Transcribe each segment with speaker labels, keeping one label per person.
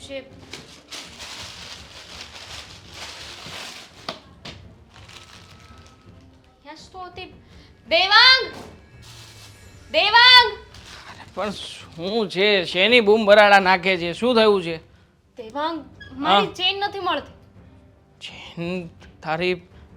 Speaker 1: છે. યસ તો હતી. દેવાંગ, દેવાંગ,
Speaker 2: પણ શું છે? શેની બૂમ બરાડા નાખે છે? શું થયું છે?
Speaker 1: દેવાંગ, મારી ચેન નથી મળતી.
Speaker 2: ચેન તારી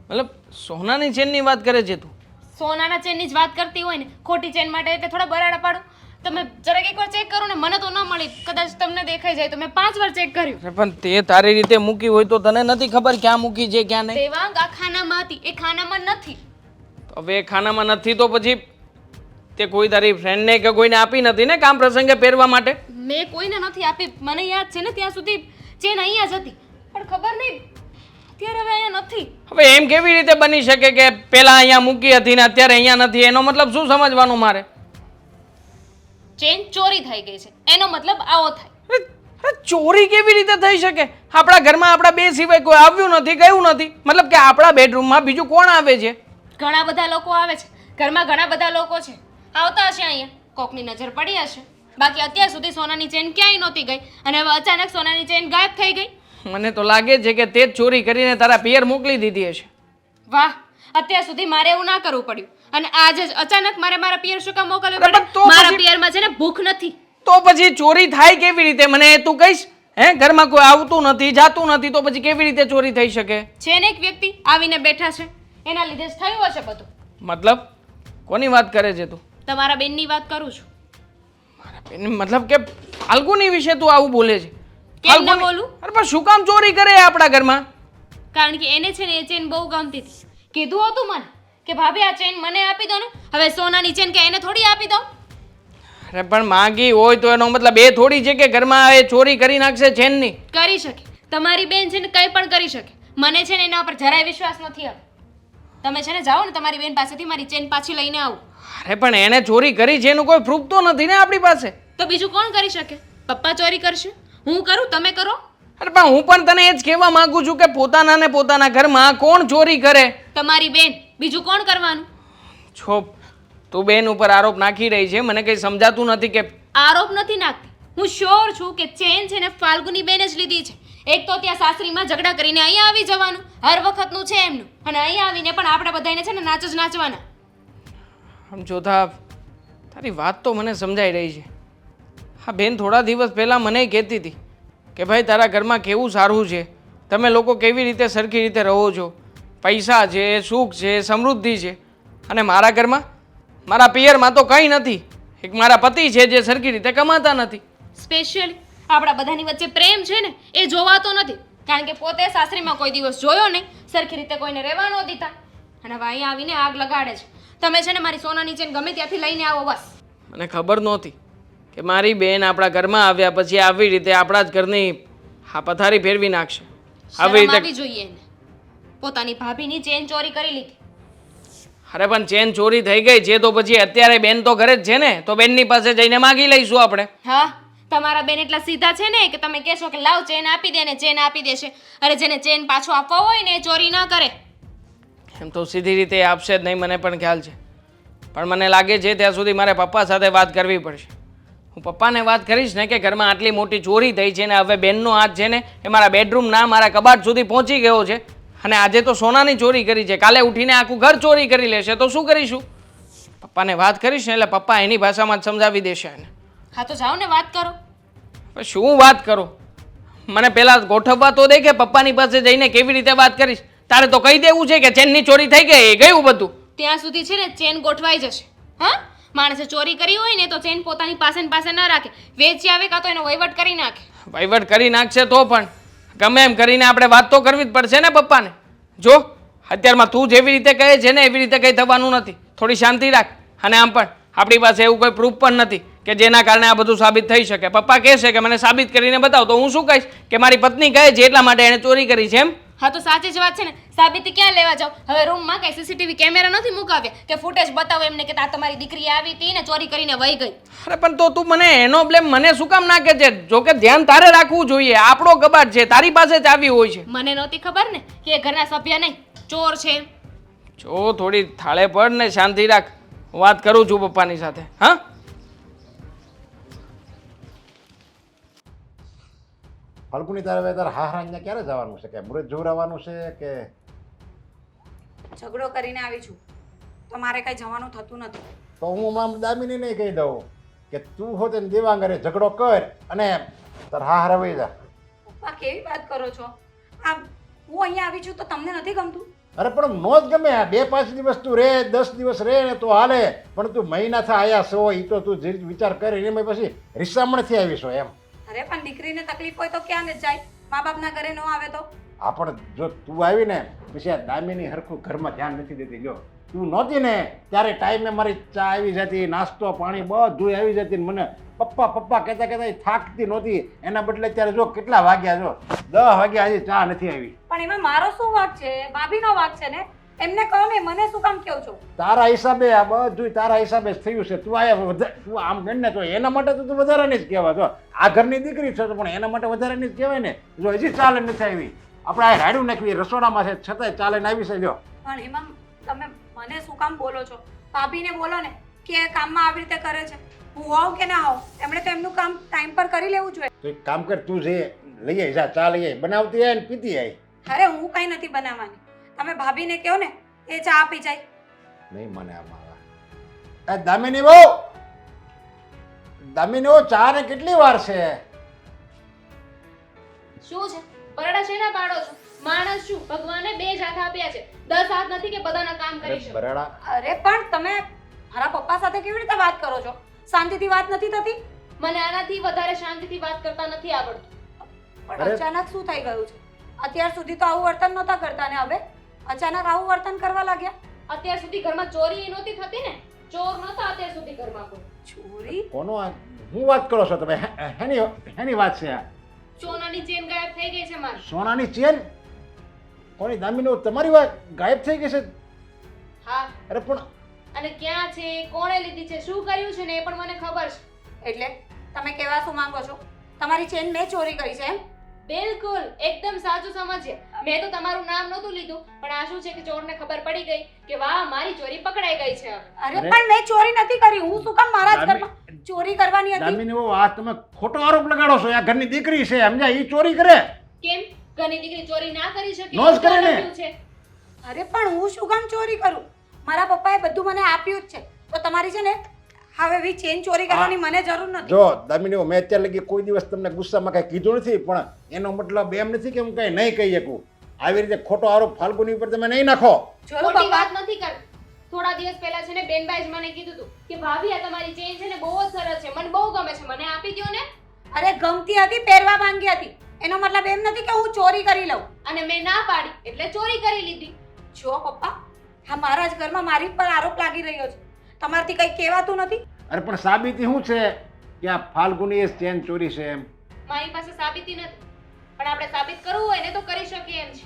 Speaker 2: મતલબ સોનાની ચેનની વાત કરે છે તું?
Speaker 1: સોનાના ચેનની જ વાત કરતી હોય ને, ખોટી ચેન માટે એટલે થોડા બરાડા પાડું. તમે જરાક એકવાર ચેક કરો ને, મને તો ન મળી. કદાચ તમને દેખાઈ જાય તો મેં 5 વાર ચેક કર્યું.
Speaker 2: અરે પણ તે તારી રીતે મૂકી હોય તો તને નથી ખબર ક્યાં મૂકી છે ક્યાં નહીં?
Speaker 1: દેવાંગ, આ ખાનામાં હતી, એ ખાનામાં નથી.
Speaker 2: તો હવે એ ખાનામાં નથી તો પછી તે કોઈ તારી ફ્રેન્ડને કે કોઈને આપી નથી ને કામ પ્રસંગે પહેરવા માટે?
Speaker 1: મેં કોઈને નથી આપી. મને યાદ છે ને ત્યાં સુધી ચેન અહીંયા જ હતી, પણ ખબર નહીં અત્યારે હવે અહીંયા નથી.
Speaker 2: હવે એમ કેવી રીતે બની શકે કે પેલા અહીંયા મૂકી હતી ને અત્યારે અહીંયા નથી? એનો મતલબ શું સમજવાનું મારે?
Speaker 1: ચેન ચોરી થઈ ગઈ છે, એનો મતલબ આવો થાય.
Speaker 2: અરે ચોરી કેવી રીતે થઈ શકે? આપણા ઘરમાં આપણા બે સિવાય કોઈ આવ્યું નથી, ગયું નથી. મતલબ કે આપણા બેડરૂમમાં બીજું કોણ આવે છે?
Speaker 1: ઘણા બધા લોકો આવે છે, ઘરમાં ઘણા બધા લોકો છે, આવતા હશે અહીંયા, કોકની નજર પડી હશે. બાકી અત્યાર સુધી સોનાની ચેન ક્યાંય નહોતી ગઈ અને હવે અચાનક સોનાની ચેન ગાયબ થઈ ગઈ.
Speaker 2: મને તો લાગે છે કે તે જ ચોરી કરીને તારા પિયર મોકલી દીધી હશે.
Speaker 1: વાહ, અત્યાર સુધી મારે એવું ના કરવું પડ્યું અને આજે જ અચાનક મારા પિયર શું કામ મોકલવું
Speaker 2: અરે પણ
Speaker 1: પડે?
Speaker 2: તો
Speaker 1: મારા
Speaker 2: પછી-
Speaker 1: પિયરમાં છે ને ભૂખ નથી.
Speaker 2: તો પછી ચોરી થાય કેવી રીતે? મને એ તું કહીશ? હે, ઘરમાં કોઈ આવતું નથી, જાતું નથી, તો પછી કેવી રીતે ચોરી થઈ શકે?
Speaker 1: છે ને એક વ્યક્તિ આવીને બેઠા છે, એના લીધે જ થયું હશે બધું.
Speaker 2: મતલબ કોની વાત કરે છે તું?
Speaker 1: તમારા બેનની વાત કરું છું.
Speaker 2: મતલબ કે ફાલ્ગુની વિશે તું આવું બોલે છે?
Speaker 1: કેમ ન
Speaker 2: ફાલ્ગુની-
Speaker 1: બોલું?
Speaker 2: અરે પણ શું કામ ચોરી કરે એ આપણા ઘરમાં?
Speaker 1: કારણ કે એને છે ને એ ચેન બહુ ગમતી હતી. કીધું હતું મને કે ભાભી આ ચેન મને આપી દો ને. હવે સોનાની ચેન કે એને થોડી આપી દો.
Speaker 2: અરે પણ માંગી હોય તો એનો મતલબ એ થોડી છે કે ઘરમાં એ ચોરી કરી નાખશે ચેનની?
Speaker 1: કરી શકે, તમારી બેન છે ને કંઈ પણ કરી શકે. મને છે ને એના ઉપર જરાય વિશ્વાસ નથી આવતો. તમે છે ને જાઓ ને તમારી બેન પાસેથી મારી ચેન પાછી લઈને આવો.
Speaker 2: અરે પણ એને ચોરી કરી છે એનું કોઈ પ્રૂફ તો નથી ને આપણી પાસે.
Speaker 1: તો બીજું કોણ કરી શકે? પપ્પા ચોરી કરશે, હું કરું, તમે કરો?
Speaker 2: અરે પણ હું પણ તને એ જ કહેવા માંગુ છું કે પોતાના ને પોતાના ઘરમાં કોણ ચોરી કરે?
Speaker 1: તમારી બેન, બીજું કોણ કરવાનું?
Speaker 2: છો તું બેન ઉપર આરોપ નાખી રહી છે, મને કંઈ સમજાતું નથી કે
Speaker 1: આરોપ નથી નાખતી. હું શ્યોર છું કે ચેન છે ને ફાલ્ગુની બેને જ લીધી છે. એક તો ત્યાં સાસરીમાં ઝઘડા કરીને અહીંયા આવી જવાનું, હર વખતનું છે એમનું, અને અહીંયા આવીને પણ આપણે બધાને છે ને નાચ જ નાચવાના.
Speaker 2: આમ જોતા તારી વાત તો મને સમજાઈ રહી છે. હા બેન થોડા દિવસ પહેલાં મને કહેતી હતી કે ભાઈ તારા ઘરમાં કેવું સારું છે, તમે લોકો કેવી રીતે સરખી રીતે રહો છો, પૈસા છે, સુખ છે, સમૃદ્ધિ છે. અને મારા ઘરમાં મારા પિયરમાં તો કંઈ નથી. એક મારા પતિ છે જે સરખી રીતે કમાતા નથી.
Speaker 1: સ્પેશિયલી આપણા બધાની વચ્ચે પ્રેમ છે ને એ જોવાતો નથી, કારણ કે પોતે સાસરીમાં કોઈ દિવસ જોયો નહીં, સરખી રીતે કોઈને રહેવા ન દીધા, અને હવે અહીંયા આવીને આગ લગાડે છે. તમે છે ને મારી સોનાની ચેન ગમે ત્યાંથી લઈને આવો બસ.
Speaker 2: મને ખબર નહોતી કે મારી બેન આપણા ઘરમાં આવ્યા પછી આવી રીતે આપણા જ ઘરની આ પથારી ફેરવી નાખશે. આવી
Speaker 1: શરમ
Speaker 2: રીતે
Speaker 1: આવી જોઈએ એને. પોતાની ભાભીની ચેન ચોરી કરી લીધી.
Speaker 2: અરે પણ ચેન ચોરી થઈ ગઈ છે તો પછી અત્યારે બેન તો ઘરે જ છે ને, તો બેનની પાસે જઈને માગી લઈશું આપણે.
Speaker 1: હા, તમારા બેન એટલા સીધા છે ને કે તમે કહેશો કે લાવ ચેન આપી દે ને ચેન આપી દેશે. અરે જેને ચેન પાછો આપવો હોય ને એ ચોરી ના કરે.
Speaker 2: એમ તો સીધી રીતે એ આપશે જ નહીં, મને પણ ખ્યાલ છે. પણ મને લાગે છે ત્યાં સુધી મારે પપ્પા સાથે વાત કરવી પડશે. હું પપ્પાને વાત કરીશ ને કે ઘરમાં આટલી મોટી ચોરી થઈ છે ને હવે બેનનો હાથ છે ને એ મારા બેડરૂમના મારા કબાટ સુધી પહોંચી ગયો છે, અને આજે તો સોનાની ચોરી કરી છે, કાલે ઉઠીને આખું ઘર ચોરી કરી લેશે તો શું કરીશું? પપ્પાને વાત કરીશ ને એટલે પપ્પા એની ભાષામાં જ સમજાવી દેશે એને.
Speaker 1: હા તો જાઓ ને વાત કરો.
Speaker 2: હવે શું વાત કરો? મને પહેલાં ગોઠવવા તો દે કે પપ્પાની પાસે જઈને કેવી રીતે વાત કરીશ. તારે તો કહી દેવું છે કે ચેનની ચોરી થઈ ગઈ, એ ગયું બધું.
Speaker 1: ત્યાં સુધી છે ને ચેન ગોઠવાઈ જશે. હા, માણસે ચોરી કરી હોય ને તો ચેન પોતાની પાસે ને પાસે ન રાખે, વેચી આવે કાં તો એનો વહીવટ કરી નાખે.
Speaker 2: વહીવટ કરી નાખશે તો પણ ગમે એમ કરીને આપણે વાત તો કરવી જ પડશે ને પપ્પાને. જો અત્યારમાં તું જેવી રીતે કહે છે ને એવી રીતે કંઈ થવાનું નથી. થોડી શાંતિ રાખ. અને આમ પણ આપણી પાસે એવું કોઈ પ્રૂફ પણ નથી કે જેના કારણે આ બધું સાબિત થઈ શકે. પપ્પા કહેશે કે મને સાબિત કરીને બતાવો, તો હું શું કહીશ કે મારી પત્ની કહે છે એટલા માટે એણે ચોરી કરી છે એમ?
Speaker 1: હા તો સાચી જ વાત છે ને. સાબિતી ક્યાં લેવા જાવ? હવે રૂમમાં કઈ સીસીટીવી કેમેરા નથી મુકાવ્યા કે ફૂટેજ બતાવો એમને કે આ તમારી દીકરી આવી હતી ને ચોરી કરીને વહી ગઈ.
Speaker 2: અરે પણ તો તું મને એનો બ્લેમ મને શું કામ નાખે છે? જો કે ધ્યાન તારે રાખવું જોઈએ. આપણો કબાટ છે, તારી પાસે ચાવી હોય છે.
Speaker 1: મને નહોતી ખબર ને કે એ ઘરના સભ્ય નહીં ચોર છે.
Speaker 2: જો થોડી થાળે પડ ને શાંતિ રાખ. હું વાત કરું છું પપ્પાની સાથે. હા
Speaker 3: ફાલ્ગુની તારે તારા હારા અહીંયા ક્યારે જવાનું છે કે મુરત જોરાવાનું છે કે
Speaker 4: ઝઘડો કરીને આવી છું તો મારે કઈ જવાનું થતું નથી.
Speaker 3: તો હું આમ દામિની નહીં કહી દઉં કે તું હોત ને દેવાંગરે ઝઘડો કર અને તારા હારા વહી જા.
Speaker 4: પપ્પા કેવી વાત કરો છો? આ હું અહીંયા આવી છું તો તમને નથી ગમતું?
Speaker 3: અરે પણ નો જ ગમે 2-5 દિવસ તું રે 10 દિવસ રે ને તો હાલે, પણ તું મહિના થા આયા છો એ તો તું જે વિચાર કરી એમાં પછી રિસામણથી આવીશો એમ.
Speaker 4: અરે પણ દીકરીને તકલીફ હોય તો ક્યાં ને જાય? મા બાપના ઘરે ન આવે તો?
Speaker 3: આપણ જો તું આવી ને પછી આ દામિની હરખું ઘરમાં ધ્યાન નથી દેતી. જો તું નહોતી ને ત્યારે ટાઈમે મારી ચા આવી જતી, નાસ્તો પાણી બધું આવી જતી ને મને પપ્પા પપ્પા કહેતા કહેતા થાકતી નહોતી. એના બદલે અત્યારે જો કેટલા વાગ્યા, જો 10 વાગ્યા હજી ચા નથી આવી.
Speaker 4: પણ એમાં મારો શું વાંક છે? ભાભીનો વાંક છે ને. એમને કહો ને, મને શું કામ કહો છો?
Speaker 3: તારા હિસાબે આ બધું તારા હિસાબે જ થયું છે. તું આયા તું આમ ગણને તો એના માટે તો તું વધારાની જ કહેવાય. જો આ ઘરની દીકરી છે પણ એના માટે વધારાની જ કહેવાય ને. જો હજી ચાલે નથી આવી, આપણે આ રાડું નાખવી રસોડામાં છે છતાંય ચાલે ને આવી છે. જો
Speaker 4: પણ એમાં તમે મને શું કામ બોલો છો? ભાભીને બોલો ને કે કામમાં આવી રીતે કરે છે. હું હોઉં કે ના હોઉં, એમણે તો એમનું કામ ટાઈમ પર કરી લેવું જોઈએ.
Speaker 3: તો એક કામ કર, તું જે લઈ આવી જા, ચા લઈ આવી, બનાવતી આવી ને પીતી આવી.
Speaker 4: અરે હું કઈ નથી બનાવવાની. તમે ભાભીને કહો ને એ ચા આપી જાય.
Speaker 3: નહીં મને આમાં દામિની બહુ દામિની બહુ ચા ને કેટલી વાર છે?
Speaker 1: શું છે પરડા છે ને પાડો છો? માણસ છું, ભગવાને 2 જ હાથ આપ્યા છે, 10 હાથ નથી કે બધાના કામ કરી શકો.
Speaker 3: બરાડા
Speaker 4: અરે પણ તમે મારા પપ્પા સાથે કેવી રીતે વાત કરો છો? શાંતિથી વાત નથી થતી?
Speaker 1: મને આનાથી વધારે શાંતિથી વાત કરતા નથી આવડતું.
Speaker 4: પણ
Speaker 3: અરે!
Speaker 4: અચાનક શું થઈ ગયું છે? અત્યાર સુધી તો આવું વર્તન નહોતા કરતા ને હવે અચાનક આવું વર્તન કરવા લાગ્યા?
Speaker 1: અત્યાર સુધી ઘરમાં ચોરી નહોતી થતી ને, ચોર નહોતા અત્યાર સુધી ઘરમાં કોઈ.
Speaker 4: ચોરી?
Speaker 3: કોનો હું વાત કરો છો તમે? હેની વાત છે આ?
Speaker 1: સોનાની ચેન ગાયબ થઈ ગઈ છે મારી.
Speaker 3: સોનાની ચેન? કોની દામિની? તમારી વાત ગાયબ થઈ ગઈ છે?
Speaker 1: હા,
Speaker 3: અરે પણ
Speaker 1: અને ક્યાં છે, કોણે લીધી છે, શું કર્યું છે ને એ પણ મને ખબર છે.
Speaker 4: એટલે તમે કહેવા શું માંગો છો? તમારી ચેન મેં ચોરી કરી છે એમ?
Speaker 1: બિલકુલ, એકદમ સાચું સમજ્યા. મેં તો તમારું નામ નહોતું લીધું, પણ આ શું છે કે ચોરને ખબર પડી ગઈ કે વાહ મારી ચોરી પકડાઈ ગઈ છે હવે.
Speaker 4: અરે પણ મેં ચોરી નથી કરી. હું શું કામ મારા જ ઘરમાં ચોરી કરવાની હતી?
Speaker 3: દામિની બહુ આ તમે ખોટો આરોપ લગાડો છો. આ ઘરની દીકરી છે સમજ્યા, ઈ ચોરી કરે?
Speaker 1: કેમ ઘરની દીકરી ચોરી ના કરી શકે?
Speaker 3: નો જ કરે ને.
Speaker 1: લખ્યું છે.
Speaker 4: અરે પણ હું શું કામ ચોરી કરું? મારા પપ્પાએ બધું મને આપ્યું જ છે. તો તમારી છે ને હવે વી ચેન ચોરી કરવાની મને જરૂર નથી.
Speaker 3: જો દામિની મેં અત્યારે લગી કોઈ દિવસ તમને ગુસ્સામાં કઈ કીધું નથી, પણ એનો મતલબ એમ નથી કે હું કઈ નહીં કહી શકું. આવી રીતે ખોટો આરોપ ફાલ્ગુની ઉપર તમે નહીં નાખો.
Speaker 4: જોયું
Speaker 1: ખોટી
Speaker 4: પપ્પા?
Speaker 1: વાત નથી કરતી. થોડા દિવસ પહેલા છે ને બેનબાઈ જ મને કીધું હતું કે ભાભી આ તમારી ચેન છે ને બહુ જ સરસ છે, મને બહુ ગમે છે, મને આપી દ્યો ને.
Speaker 4: અરે ગમતી હતી, પહેરવા માંગી હતી. એનો મતલબ એમ નથી કે હું ચોરી કરી લઉં.
Speaker 1: અને મેં ના પાડી એટલે ચોરી કરી લીધી.
Speaker 4: જો પપ્પા, હા મારા જ ઘરમાં મારી પર આરોપ લાગી રહ્યો છે. તમારથી કંઈ કહેવાતું નથી?
Speaker 3: અરે પણ સાબિતી શું છે કે આ ફાલ્ગુની ચેન ચોરી છે એમ?
Speaker 1: મારી પાસે સાબિતી નથી, પણ આપણે સાબિત કરવું હોય ને તો કરી શકીએ એમ છે.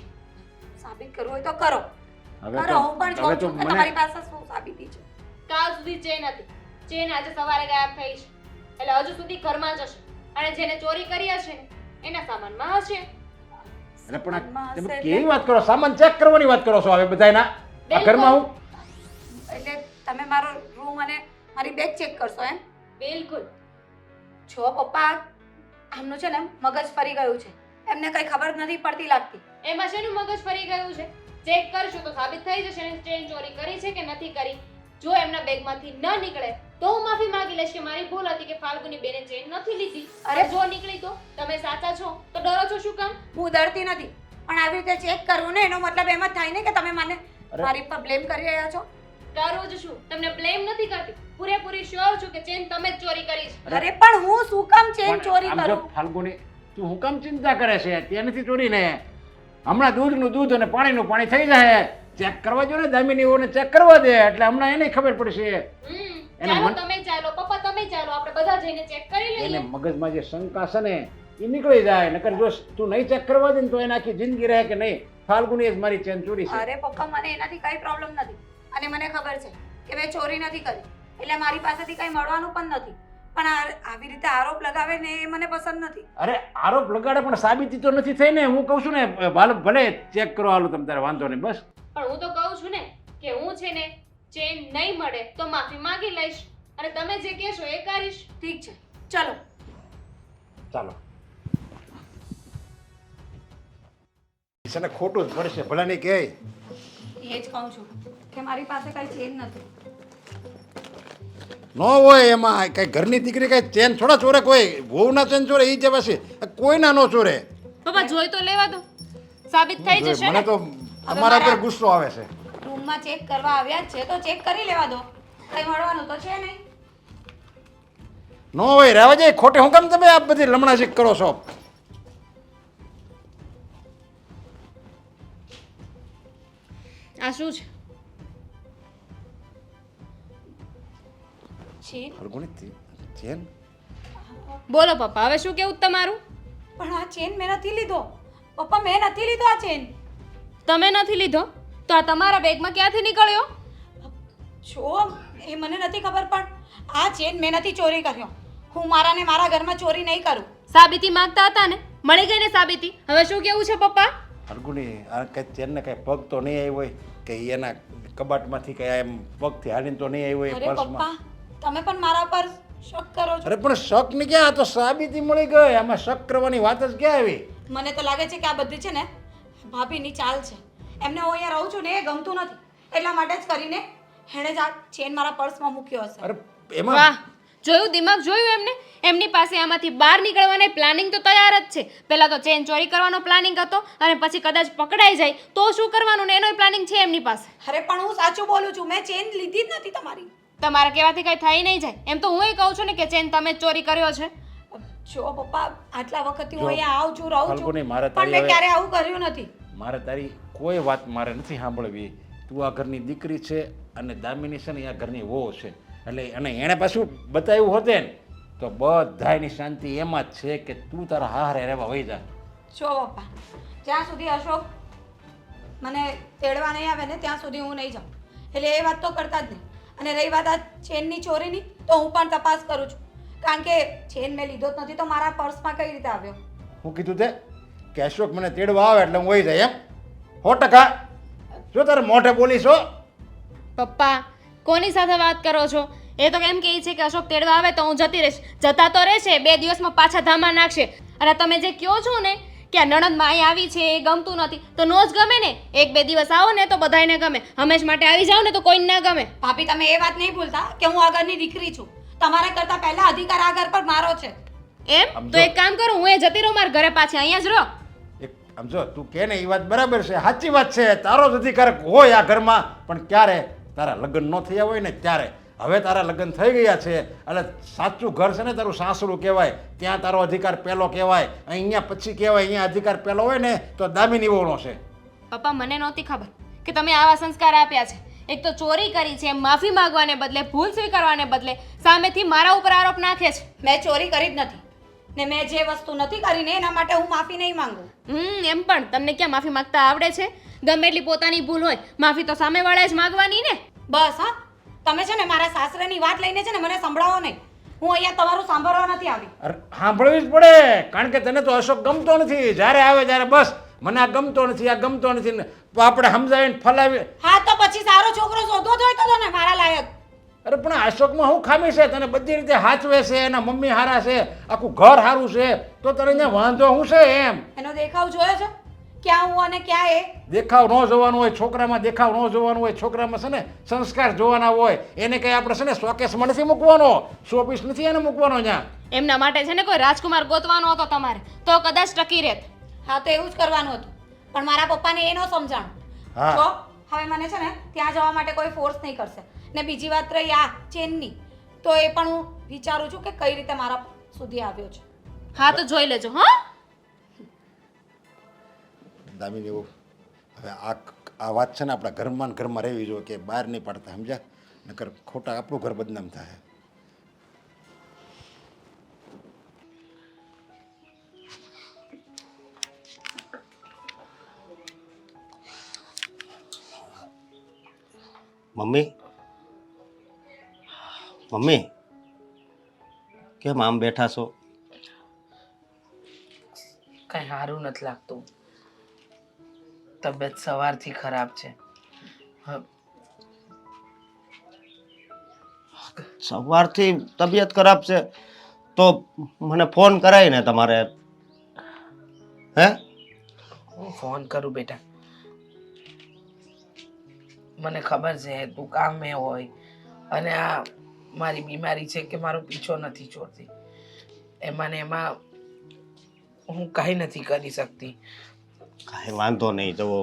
Speaker 4: સાબિત કરવું હોય તો કરો.
Speaker 3: હવે
Speaker 4: કરો, હું પણ
Speaker 3: હવે
Speaker 4: જોઉં
Speaker 3: તો
Speaker 4: છું કે
Speaker 3: મને
Speaker 4: તમારી પાસે શું સાબિતી છે.
Speaker 1: કાલ સુધી ચેન હતી, ચેન આજે સવારે ગાયબ થઈ છે, એટલે હજુ સુધી ઘરમાં જ હશે. અને જેને ચોરી કરી હશે ને એના સામાનમાં હશે.
Speaker 3: અરે પણ
Speaker 4: સામાનમાં
Speaker 3: તમે
Speaker 4: હશે
Speaker 3: કેવી વાત કરો? સામાન ચેક કરવાની વાત કરો છો હવે બધાયના? આ ઘરમાં હું
Speaker 4: એટલે તમે મારો રૂમ અને મારી બેગ ચેક કરશો એમ?
Speaker 1: બિલકુલ.
Speaker 4: જો પપ્પા, આમનું છે ને મગજ ફરી ગયું છે. એમને કઈ ખબર નથી પડતી લાગતી.
Speaker 1: એમાં શેનું મગજ ફરી ગયું છે? ચેક કરશું તો સાબિત થઈ જશે ને ચેન ચોરી કરી છે કે નથી કરી. જો એમના બેગમાંથી ન નીકળે તો હું માફી માંગી લઈશ કે મારી ભૂલ હતી કે ફાલ્ગુની બેને ચેન નથી લીધી. અરે જો નીકળી તો તમે સાચા છો તો ડરો છો શું કામ?
Speaker 4: હું ડરતી નથી, પણ આવી રીતે ચેક કરવું ને એનો મતલબ એમ જ થાય ને કે તમે મને મારી પર બ્લેમ કરી રહ્યા છો.
Speaker 1: કરું જ છું, તમને બ્લેમ નથી કરતી. પૂરેપૂરી શ્યોર છું કે ચેન તમે જ ચોરી કરી છે.
Speaker 4: અરે પણ હું શું કામ ચેન
Speaker 3: પણ
Speaker 4: ચોરી
Speaker 3: આમ જો
Speaker 4: કરું?
Speaker 3: ફાલ્ગુની તું હું કામ ચિંતા કરે છે? ત્યાં નથી ચોરીને. હમણાં દૂધનું દૂધ અને પાણીનું પાણી થઈ જાય. ચેક કરવા જો ને દામિનીઓને ચેક કરવા દે એટલે હમણાં એને ખબર પડશે. એને
Speaker 1: ચાલો
Speaker 3: મન-
Speaker 1: તમે ચાલો, પપ્પા તમે ચાલો, આપણે બધા જઈને ચેક કરી
Speaker 3: એને
Speaker 1: લઈએ.
Speaker 3: મગજમાં જે શંકા છે ને એ નીકળી જાય. નકર જો તું નહીં ચેક કરવા દે ને તો એને આખી જિંદગી રહે કે નહીં ફાલ્ગુની જ મારી ચેન ચોરી છે.
Speaker 4: અરે પપ્પા, મને એનાથી કઈ પ્રોબ્લેમ નથી અને મને ખબર છે કે મેં ચોરી નથી કરી, એટલે મારી પાસેથી કઈ મળવાનું પણ નથી. પણ આવી રીતે આરોપ લગાવે ને એ મને પસંદ નથી.
Speaker 3: અરે આરોપ લગાડે પણ સાબિતી તો નથી થઈ ને. હું કહું છું ને ભલે ચેક કરો, હાલો તમે તારે વાંધો નહીં બસ.
Speaker 1: પણ હું તો કહું છું ને કે હું છે ને ચેન નહીં મળે તો માફી માંગી લઈશ અને તમે જે કહેશો એ કરીશ.
Speaker 4: ઠીક છે, ચલો.
Speaker 3: ચાલો છે ને ખોટું જ પડશે ભલે નહીં કહે.
Speaker 4: એ જ કહું છું કે મારી પાસે કઈ ચેન નથી.
Speaker 3: ન હોય એમાં કઈ ઘરની દીકરી કઈ ચેન થોડા ચોરે, કોઈ વહુના ચેન ચોરે એ જેવા છે, કોઈના ન ચોરે.
Speaker 1: પપ્પા જોઈ તો લેવા દો, સાબિત થઈ જશે
Speaker 3: મને
Speaker 1: ને.
Speaker 3: તો અમારા પર ગુસ્સો આવે છે.
Speaker 4: રૂમમાં ચેક કરવા આવ્યા જ છે તો ચેક કરી લેવા દો, કઈ મળવાનું તો છે નહીં.
Speaker 3: ન હોય રહેવા જાય, ખોટે હું કેમ તમે આ બધી લમણાશીક કરો છો?
Speaker 1: આ શું છે?
Speaker 4: ચેન?
Speaker 3: હરગુણી ચેન?
Speaker 1: બોલો પપ્પા, હવે શું કેવું તમારું?
Speaker 4: પણ આ ચેન મેં નથી લીધો પપ્પા, મેં નથી લીધો આ ચેન.
Speaker 1: તમે નથી લીધો તો આ તમારા બેગમાં ક્યાંથી નીકળ્યો?
Speaker 4: જો એ મને નથી ખબર, પણ આ ચેન મેં નથી ચોરી કર્યો. હું મારા ને મારા ઘરમાં ચોરી નહીં કરું.
Speaker 1: સાબિતી માંગતા હતા ને, મળી ગઈ ને સાબિતી. હવે શું કેવું છે પપ્પા?
Speaker 3: હરગુણી આ કઈ ચેનને કઈ પગ તો નહીં આવ્યો હોય કે એના કબાટમાંથી કઈ એમ પગથી હાલીને તો નહીં આવ્યો હોય
Speaker 4: અરે
Speaker 3: પર્સમાં?
Speaker 4: પપ્પા તમે પણ મારા પર શક કરો છો.
Speaker 3: અરે પણ શક ની ક્યાં, આ તો સાબિતી મળી ગઈ, આમાં શક કરવાની વાત જ ક્યાં આવી?
Speaker 4: મને તો લાગે છે કે આ બધી છે ને ભાભીની ચાલ છે. એમને હું અહીંયા રહું છું ને એ ગમતું નથી, એટલા માટે જ કરીને એણે જ આ ચેન મારા પર્સમાં મૂક્યો હશે.
Speaker 3: અરે એમાં
Speaker 1: વાહ, જોયું દિમાગ જોયું એમને. એમની પાસે આમાંથી બહાર નીકળવાની પ્લાનિંગ તો તૈયાર જ છે. પહેલા તો ચેન ચોરી કરવાનો પ્લાનિંગ હતો, અને પછી કદાચ પકડાઈ જાય તો શું કરવાનું ને એનો પ્લાનિંગ છે એમની પાસે.
Speaker 4: અરે પણ હું સાચું બોલું છું, મેં ચેન લીધી જ નથી તમારી.
Speaker 1: તમારા કહેવાથી કઈ થઈ નહીં જાય. એમ તો હું કહું છું ને કે ચેન તમે જ ચોરી કર્યો છે.
Speaker 4: જો પપ્પા આટલા વખતથી હું
Speaker 3: જો,
Speaker 4: અહીંયા આવું છું રહું
Speaker 3: ફાલ્ગુની,
Speaker 4: છું,
Speaker 3: મારે
Speaker 4: પણ
Speaker 3: તારી
Speaker 4: મેં
Speaker 3: હવે-
Speaker 4: ક્યારે આવું કર્યું નથી.
Speaker 3: મારે તારી કોઈ વાત મારે નથી સાંભળવી. તું આ ઘરની દીકરી છે અને દામિની છે ને એ આ ઘરની વહુ છે, એટલે અને એણે પાછું બતાવ્યું હોતે ને તો બધાયની શાંતિ એમાં જ છે કે તું તારા હારે રહેવા વહી જા.
Speaker 4: જો પપ્પા જ્યાં સુધી અશોક મને તેડવા નહીં આવે ને ત્યાં સુધી હું નહીં જાઉં. એટલે એ વાત તો કરતા જ નહીં. અને રહી વાત આ ચેનની ચોરીની, તો હું પણ તપાસ કરું છું, કારણ કે ચેન મેં લીધો જ નથી તો મારા પર્સમાં કઈ રીતે આવ્યો.
Speaker 3: હું કીધું તે કે અશોક મને તેડવા આવે એટલે હું વહી જાય એમ? 100%. જો તારે મોઢે બોલીશો.
Speaker 1: પપ્પા કોની સાથે વાત કરો છો? એ તો કેમ કહે છે કે અશોક તેડવા આવે તો હું જતી રહીશ. જતા તો રહેશે, 2 દિવસમાં પાછા ધામા નાખશે. અને તમે જે કહો છો ને કે આ નણંદમાં અહીં આવી છે એ ગમતું નથી, તો નો જ ગમે ને. 1-2 દિવસ આવો ને તો બધાયને ગમે, હંમેશ માટે આવી જાઓ ને તો કોઈને ના ગમે.
Speaker 4: ભાભી તમે એ વાત નહીં ભૂલતા કે હું આ ઘરની દીકરી છું. તમારા કરતાં પહેલા અધિકાર આ ઘર પર મારો છે.
Speaker 1: એમ તો એક કામ કરું, હું એ જતી રહું મારા ઘરે પાછી, અહીંયા જ રહો.
Speaker 3: એક આમ જો તું કે ને એ વાત બરાબર છે, સાચી વાત છે, તારો જ અધિકાર હોય આ ઘરમાં, પણ ક્યારે તારા લગ્ન ન થયા હોય ને ત્યારે. હવે તારા લગ્ન થઈ ગયા છે એટલે સાચું ઘર છે ને તારું સાસરું કહેવાય, ત્યાં તારો અધિકાર પહેલો કહેવાય. અહીંયા પછી કહેવાય, અહીંયા અધિકાર પહેલો હોય ને તો દામિની વહુનો છે.
Speaker 1: પપ્પા મને નહોતી ખબર કે તમે આવા સંસ્કાર આપ્યા છે. એક તો ચોરી કરી છે, માફી માંગવાને બદલે, ભૂલ સ્વીકારવાને બદલે સામેથી મારા ઉપર આરોપ નાખે છે.
Speaker 4: મેં ચોરી કરી જ નથી ને મેં જે વસ્તુ નથી કરીને એના માટે હું માફી નહીં માંગુ.
Speaker 1: એમ પણ તમને ક્યાં માફી માંગતા આવડે છે? ગમે એટલી પોતાની ભૂલ હોય, માફી તો સામેવાળાએ જ માંગવાની ને.
Speaker 4: બસ હા, તમે છે ને મારા સાસરાની વાત લઈને છે ને મને સંભળાવો નહીં. હું અહીંયા તમારું સાંભળવા નથી આવી.
Speaker 3: અરે સાંભળવી જ પડે, કારણ કે તને તો અશોક ગમતો નથી. જ્યારે આવે ત્યારે બસ મને આ ગમતો નથી, આ ગમતો નથી ને આપણે સમજાવીને ફલાવી.
Speaker 4: હા તો પછી સારો છોકરો શોધવો જોઈતો હતો ને મારા લાયક.
Speaker 3: અરે પણ અશોકમાં શું ખામી છે? તને બધી રીતે હાચવે છે, એના મમ્મી હારા છે, આખું ઘર સારું છે, તો તને અહીંયા વાંધો શું છે એમ?
Speaker 4: એનો દેખાવ જોયો છે ક્યાં હું અને ક્યાં એ?
Speaker 3: દેખાવ ન જોવાનું હોય છોકરામાં, દેખાવ ન જોવાનું હોય છોકરામાં, છે ને સંસ્કાર જોવાના હોય. એને કંઈ આપણે છે ને શોકેસમાં નથી મૂકવાનો, શોપીસ નથી એને મૂકવાનો ત્યાં.
Speaker 1: એમના માટે છે ને કોઈ રાજકુમાર ગોતવાનો હતો તમારે, તો કદાચ ટકી રહેત.
Speaker 4: હા તો એવું જ કરવાનું હતું, પણ મારા પપ્પાને એ ન સમજાણું.
Speaker 3: હા.
Speaker 4: જો હવે મને છે ને ત્યાં જવા માટે કોઈ ફોર્સ નહીં કરશે. ને બીજી વાત રહી આ ચેનની, તો એ પણ હું વિચારું છું કે કઈ રીતે મારા સુધી આવ્યો છે.
Speaker 1: હા તો જોઈ લેજો. હા
Speaker 3: દામિની વહુ, હવે આ વાત છે ને આપણા ઘરમાં ને ઘરમાં રહેવી જોઈએ, કે બહાર નહીં પાડતા, સમજ્યા? નકર ખોટા આપણું ઘર બદનામ થાય.
Speaker 5: મમ્મી, મમ્મી કેમ આમ બેઠા છો?
Speaker 6: કઈ સારું નથી લાગતું. તબિયત સવારથી ખરાબ છે.
Speaker 5: સવારથી તબિયત ખરાબ છે તો મને ફોન કરાય ને તમારે. હે
Speaker 6: હું ફોન કરું બેટા. મને ખબર છે તું કામે હોય અને આ મારી બીમારી છે કે મારો પીછો નથી છોડતી, એમાં ને એમાં હું કાંઈ નથી કરી શકતી.
Speaker 5: કાંઈ વાંધો નહીં. જુઓ,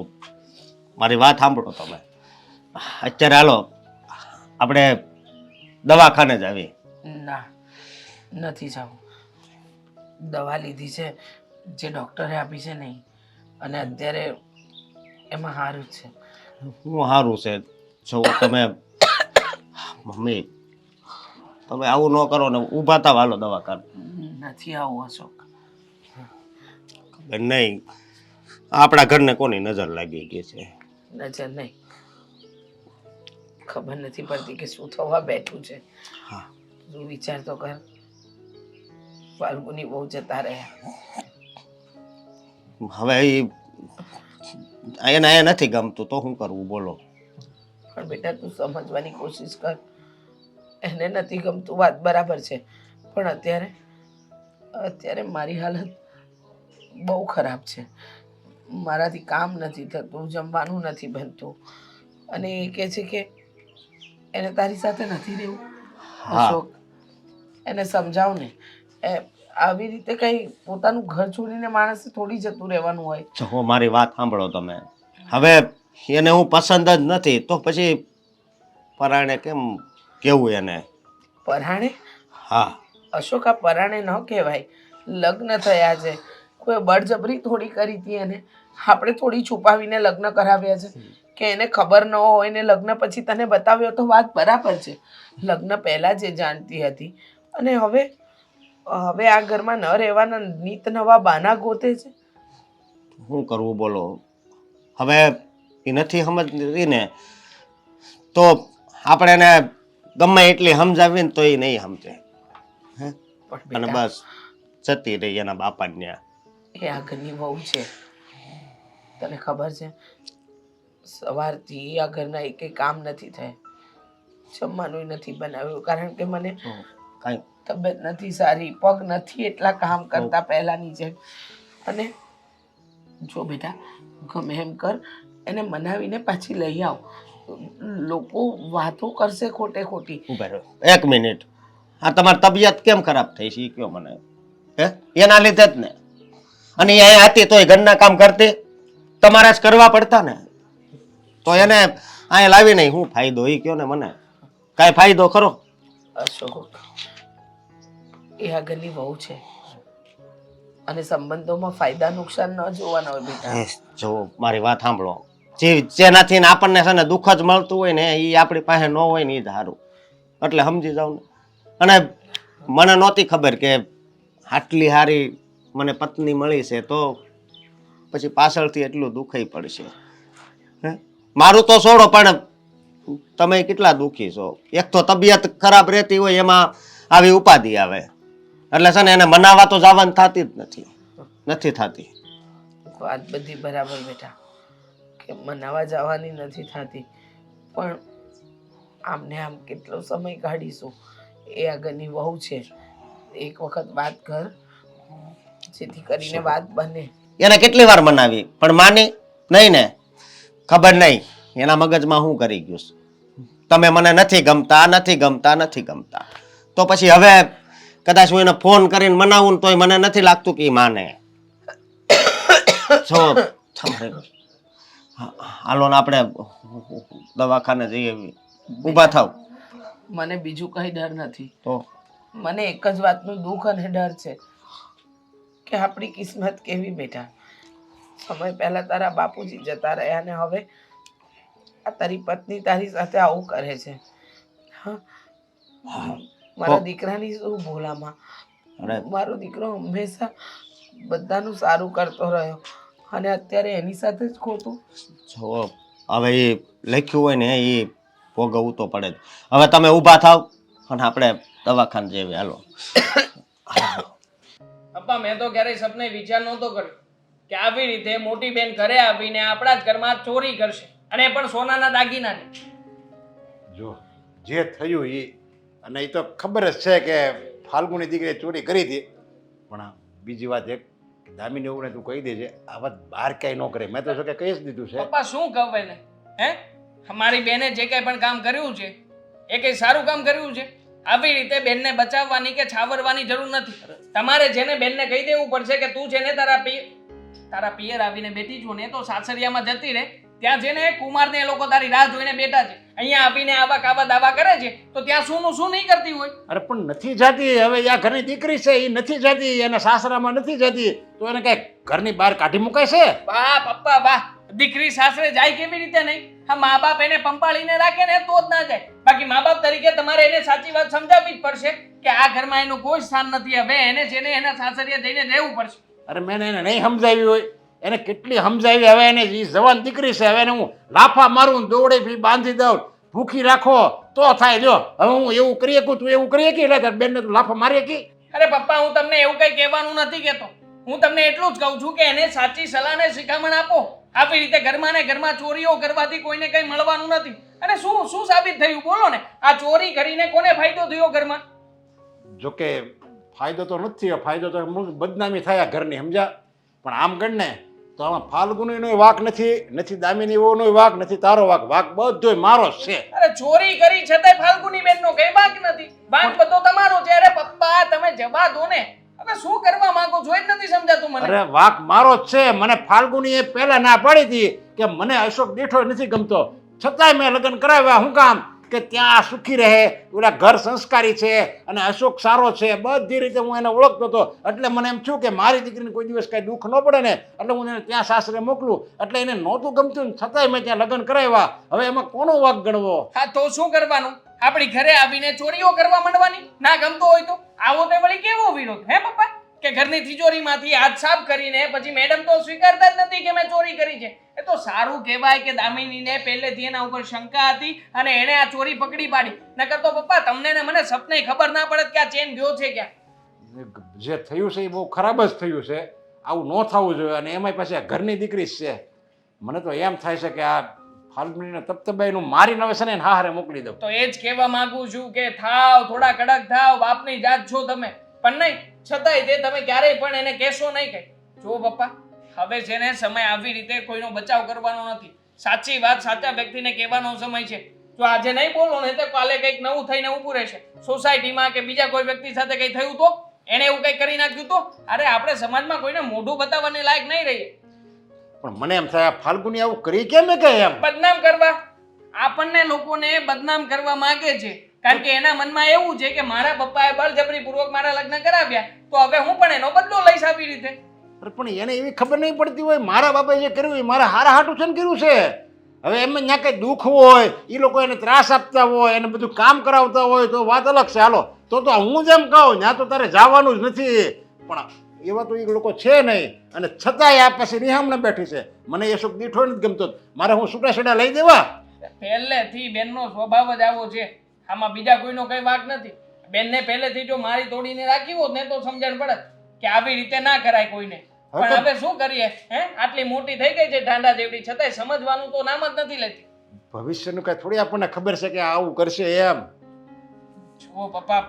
Speaker 5: મારી વાત સાંભળો તમે. અત્યારે હાલો આપણે દવાખાને જ આવી.
Speaker 6: ના, નથી જવું. દવા લીધી છે જે ડૉક્ટરે આપી છે નહીં, અને અત્યારે એમાં સારું જ છે.
Speaker 5: હું સારું છે. જો તમે મમ્મી તમે આવું ન કરો ને, ઊભા થાવ, હાલો દવાખાને.
Speaker 6: નથી આવું અશોક.
Speaker 5: નહીં, આપણા ઘરને કોની નજર લાગી ગઈ છે?
Speaker 6: નજર નહીં, ખબર નથી પડતી કે શું થવા બેઠું છે.
Speaker 5: હા,
Speaker 6: તું વિચાર તો કર, ફાલ્ગુની બહુ જતા રહ્યા.
Speaker 5: હવે એને એ નથી ગમતું તો શું કરવું બોલો?
Speaker 6: પણ બેટા તું સમજવાની કોશિશ કર. એને નથી ગમતું વાત બરાબર છે, પણ અત્યારે મારી હાલત બહુ ખરાબ છે. મારાથી કામ નથી થતું, જમવાનું નથી બનતું, અને એ કહે છે કે એને તારી સાથે નથી રહેવું.
Speaker 5: હા.
Speaker 6: અશોક, એને સમજાવ ને. આવી રીતે કઈ પોતાનું ઘર છોડીને માણસે થોડી જતું રહેવાનું હોય.
Speaker 5: જો મારી વાત સાંભળો તમે. હવે એને હું પસંદ જ નથી તો પછી પરાણે કેમ કેવું એને?
Speaker 6: પરાણે?
Speaker 5: હા,
Speaker 6: અશોક, આ પરાણે ન કહેવાય. લગ્ન થયા છે, કોઈ બળજબરી થોડી કરી હતી એને. આપણે થોડી છુપાવીને લગ્ન કરાવ્યા છે કે એને ખબર ન હોય ને લગ્ન પછી તને બતાવ્યો તો વાત બરાબર છે. લગ્ન પહેલાં જે જાણતી હતી અને હવે આ ઘરમાં ન રહેવાના નીત નવા બાના ગોતે છે.
Speaker 5: શું કરવું બોલો? હવે એ નથી સમજતી ને તો આપણે એને ગમે એટલી સમજાવીએ ને તો એ નહીં સમજે.
Speaker 6: પણ
Speaker 5: અને
Speaker 6: બેટા,
Speaker 5: બસ જતી રહી એના બાપાને ત્યાં.
Speaker 6: એ આ ઘરની વહુ છે. તને ખબર છે, સવારથી આ ઘરના એકે કામ નથી થયા. જમવાનું નથી બનાવ્યું, કારણ કે મને
Speaker 5: કાંઈ
Speaker 6: તબિયત નથી સારી, પગ નથી એટલા કામ કરતા પહેલાની જેમ. અને જો બેટા, ગમે એમ કર, એને મનાવીને પાછી લઈ આવ. લોકો વાતો કરશે ખોટે ખોટી.
Speaker 5: ઉભા રહો 1 મિનિટ. આ તમારી તબિયત કેમ ખરાબ થઈ છે એ કયો મને? હે, એના લીધે જ ને. અને એ અહીંયા હતી તોય ઘરના કામ કરતી, તમારે જ કરવા પડતા ને. તો એને અહીંયા લાવી નહીં, શું ફાયદો એ કયો ને મને? કાંઈ ફાયદો ખરો?
Speaker 6: અશોક, એ આ ઘરની વહુ છે અને સંબંધોમાં ફાયદા નુકસાન ન જોવાના હોય બેટા.
Speaker 5: જો મારી વાત સાંભળો. જેનાથી ને આપણને છે ને દુઃખ જ મળતું હોય ને એ આપણી પાસે ન હોય ને એ જ સારું. એટલે સમજી જાવ ને. અને મને નહોતી ખબર કે આટલી સારી મને પત્ની મળી છે, તો પછી પાછળથી એટલું દુઃખઈ પડશે. હે, મારું તો છોડો, પણ તમે કેટલા દુઃખી છો. એક તો તબિયત ખરાબ રહેતી હોય એમાં આવી ઉપાધિ આવે એટલે છે ને એને મનાવવા તો જવાનું થતી જ નથી થતી.
Speaker 6: વાત બધી બરાબર બેટા, કે મનાવા જવાની નથી થતી, પણ આમને આમ કેટલો સમય કાઢીશું. એ આ ઘરની વહુ છે, એક વખત વાત કર જેથી કરીને વાત બને.
Speaker 5: એને કેટલી વાર મનાવી પણ માની નહીં ને. ખબર નહીં એના મગજમાં શું કરી ગયું છે. તમે મને નથી ગમતા. તો પછી હવે કદાચ હું એને ફોન કરીને મનાવું તોય મને નથી લાગતું કે એ માને. જો હાલો ને આપણે દવાખાને જઈએ. ઊભા થાવ.
Speaker 6: મને બીજું કઈ ડર નથી.
Speaker 5: તો
Speaker 6: મને એક જ વાતનું દુઃખ અને ડર છે કે આપણી કિસ્મત કેવી બેટા. સમય પહેલા તારા બાપુજી જતા રહ્યા ને હવે આ તારી પત્ની તારી સાથે આવું કરે છે. હા, મારા દીકરાની શું ભૂલામાં. મારો દીકરો હંમેશા બધાનું સારું કરતો રહ્યો અને અત્યારે એની સાથે જ ખોટું.
Speaker 5: જો હવે એ લખ્યું હોય ને એ ભોગવવું તો પડે જ. હવે તમે ઊભા થાવ અને આપણે દવાખાને જઈએ. હાલો.
Speaker 2: પપ્પા, મેં તો ક્યારેય સપને વિચાર નહોતો કર્યો કે આવી રીતે મોટી બેન ઘરે આવીને આપણા જ ઘરમાં ચોરી કરશે, અને પણ સોનાના દાગીનાની.
Speaker 3: જો જે થયું એ, અને એ તો ખબર જ છે કે ફાલ્ગુની દીકરીએ ચોરી કરી હતી. પણ બીજી વાત એક દામિની એવું ને તું કહી દેજે આ વાત બહાર ક્યાંય ન કરે. મેં તો જો કે કહી જ દીધું છે.
Speaker 2: પપ્પા શું કહું એને? હે, મારી બેને જે કંઈ પણ કામ કર્યું છે એ કંઈ સારું કામ કર્યું છે? આવી રીતે બેનને બચાવવાની કે છાવરવાની જરૂર નથી. તમારે જેને બેનને કહી દેવું પડશે કે તું છે ને તારા પિયર આવીને બેઠી છું ને તો સાસરિયામાં જતી રહે. ત્યાં છે ને કુમારને એ લોકો તારી રાહ જોઈને બેઠા છે. અહીંયા આવીને આવા કાવા દાવા કરે છે તો ત્યાં શું નહીં કરતી હોય?
Speaker 3: અરે પણ નથી જાતી. હવે આ ઘરની દીકરી છે એ નથી જાતી, એના સાસરામાં નથી જાતી, તો એને કઈ ઘરની બહાર કાઢી મુકાય છે?
Speaker 2: વાહ પપ્પા વાહ! દીકરી સાસરે જાય કેવી રીતે નહીં? હા, મા બાપ એને પંપાળીને રાખે ને તો જ ના જાય. બાકી મા બાપ તરીકે તમારે એને સાચી વાત સમજાવવી જ પડશે કે આ ઘરમાં એનું કોઈ સ્થાન નથી. હવે એને છે ને એના સાસરિયા જઈને રહેવું પડશે.
Speaker 3: અરે મેં એને નહીં સમજાવી હોય, એને કેટલી સમજાવી. હવે એને એ જવાન દીકરી છે, હવે એને હું લાફા મારું, દોડે ફી બાંધી દઉં, ભૂખી રાખો તો થાય. જો હવે હું એવું કરી શકું, તું એવું કરી શકી? એટલે બેનને તું લાફા મારી શકી?
Speaker 2: અરે પપ્પા, હું તમને એવું કઈ કહેવાનું નથી કહેતો. હું તમને એટલું જ કહું છું કે એને સાચી સલાહ ને શિખામણ આપો. આવી રીતે ઘરમાં ને ઘરમાં ચોરીઓ કરવાથી કોઈને કઈ મળવાનું નથી. અને શું સાબિત થયું બોલો ને? આ ચોરી કરીને કોને ફાયદો થયો ઘરમાં?
Speaker 3: જોકે ફાયદો તો નથી થયો, ફાયદો તો બદનામી થયા ઘરની, સમજ્યા? પણ આમ ગણ ને તો આમાં ફાલ્ગુનીનો વાંક નથી દામિની વહુનો વાંક નથી, તારો વાંક બધોય મારો જ છે.
Speaker 2: અરે ચોરી કરી છતાંય ફાલ્ગુની બેનનો કઈ વાંક નથી, વાંક બધો તમારો છે. અરે પપ્પા તમે જવા દો ને. હવે શું કરવા માંગો છો એ જ નથી સમજાતું મને.
Speaker 3: અરે વાંક મારો જ છે. મને ફાલ્ગુનીએ પહેલા ના પાડી હતી કે મને અશોક દીઠો નથી ગમતો, છતાંય મેં લગ્ન કરાવ્યા. શું કામ? કે ત્યાં સુખી રહે, ઓલા ઘર સંસ્કારી છે અને અશોક સારો છે, બધી રીતે હું એને ઓળખતો હતો. એટલે મને એમ થયું કે મારી દીકરીને કોઈ દિવસ કાંઈ દુઃખ ન પડે ને, એટલે હું એને ત્યાં સાસરે મોકલું. એટલે એને નહોતું ગમતું ને છતાંય મેં ત્યાં લગ્ન કરાવ્યા. હવે એમાં કોનો વાંક ગણવો?
Speaker 2: હા તો શું કરવાનું? આપણી ઘરે આવીને ચોરીઓ કરવા માંડવાની? ના ગમતો હોય તો આવો તે વળી કેવો વિરોધ હે પપ્પા? કે ઘરની તિજોરીમાંથી હાથ સાફ કરીને પછી મેડમ તો સ્વીકારતા જ નથી કે મેં ચોરી કરી છે. એ તો સારું કહેવાય કે દામિનીને પહેલેથી એના ઉપર શંકા હતી અને એણે આ ચોરી પકડી પાડી. નકર તો પપ્પા તમને ને મને સપને ખબર ના પડે કે આ ચેન ગયો છે ક્યાં.
Speaker 3: જે થયું છે એ બહુ ખરાબ જ થયું છે. આવું ન થવું જોઈએ. અને એમાંય પાછી આ ઘરની દીકરી જ છે. મને તો એમ થાય છે કે આ ફાલ્ગુનીને તપતબાઈનું મારીને હવે છે ને હારે મોકલી દઉં.
Speaker 2: તો એ જ કહેવા માંગુ છું કે થાવ, થોડા કડક થાવ. બાપની જાત છો તમે, પણ નહીં છતાંય તે તમે ક્યારેય પણ એને કહેશો નહીં કઈ. જો પપ્પા, હવે છે ને સમય આવી રીતે કોઈનો બચાવ કરવાનો નથી. સાચી વાત સાચા વ્યક્તિને કહેવાનો સમય છે. જો આજે નહીં બોલો ને તો કાલે કંઈક નવું થઈને ઊભું રહેશે. સોસાયટીમાં કે બીજા કોઈ વ્યક્તિ સાથે કંઈ થયું તો એને એવું કંઈ કરી નાખ્યું તો અરે આપણે સમાજમાં કોઈને મોઢું બતાવવાને લાયક નહીં રહીએ.
Speaker 3: પણ મને એમ થાય ફાલ્ગુની આવું કરી કેમ કે એમ
Speaker 2: બદનામ કરવા, આપણને લોકોને બદનામ કરવા માંગે છે. કારણ કે એના મનમાં એવું છે કે મારા પપ્પાએ બળજબરીપૂર્વક મારા લગ્ન કરાવ્યા તો હવે હું પણ એનો બદલો લઈશ આવી રીતે.
Speaker 3: પણ એને એવી ખબર નહીં પડતી હોય મારા બાપાએ જે કર્યું એ મારા હારા હાટું છે ને કર્યું છે. હવે એમ ત્યાં કંઈ દુઃખ હોય, એ લોકો એને ત્રાસ આપતા હોય, એને બધું કામ કરાવતા હોય તો વાત અલગ છે. હાલો તો હું જેમ કહું ત્યાં તો તારે જવાનું જ નથી. પણ એવા તો એ લોકો છે નહીં અને છતાંય આ પાસે રિહામણે બેઠી છે. મને એ સુખ દીઠો નથી ગમતો. મારે હું છૂટાછેડા લઈ દેવા?
Speaker 2: પહેલેથી બેનનો સ્વભાવ જ આવો છે. આમાં બીજા કોઈનો કઈ વાંક નથી. બેનને પહેલેથી જો મારી તોડીને રાખી હોત ને તો સમજણ પડે કે આવી રીતે ના કરાય કોઈને. પણ હવે શું કરીએ? હે, આટલી મોટી થઈ ગઈ છે ઢાંડા જેવડી, છતાંય સમજવાનું તો નામ જ નથી લેતી.
Speaker 3: ભવિષ્યનું કઈ થોડી આપણને ખબર છે કે આવું કરશે એમ.
Speaker 2: જુઓ પપ્પા,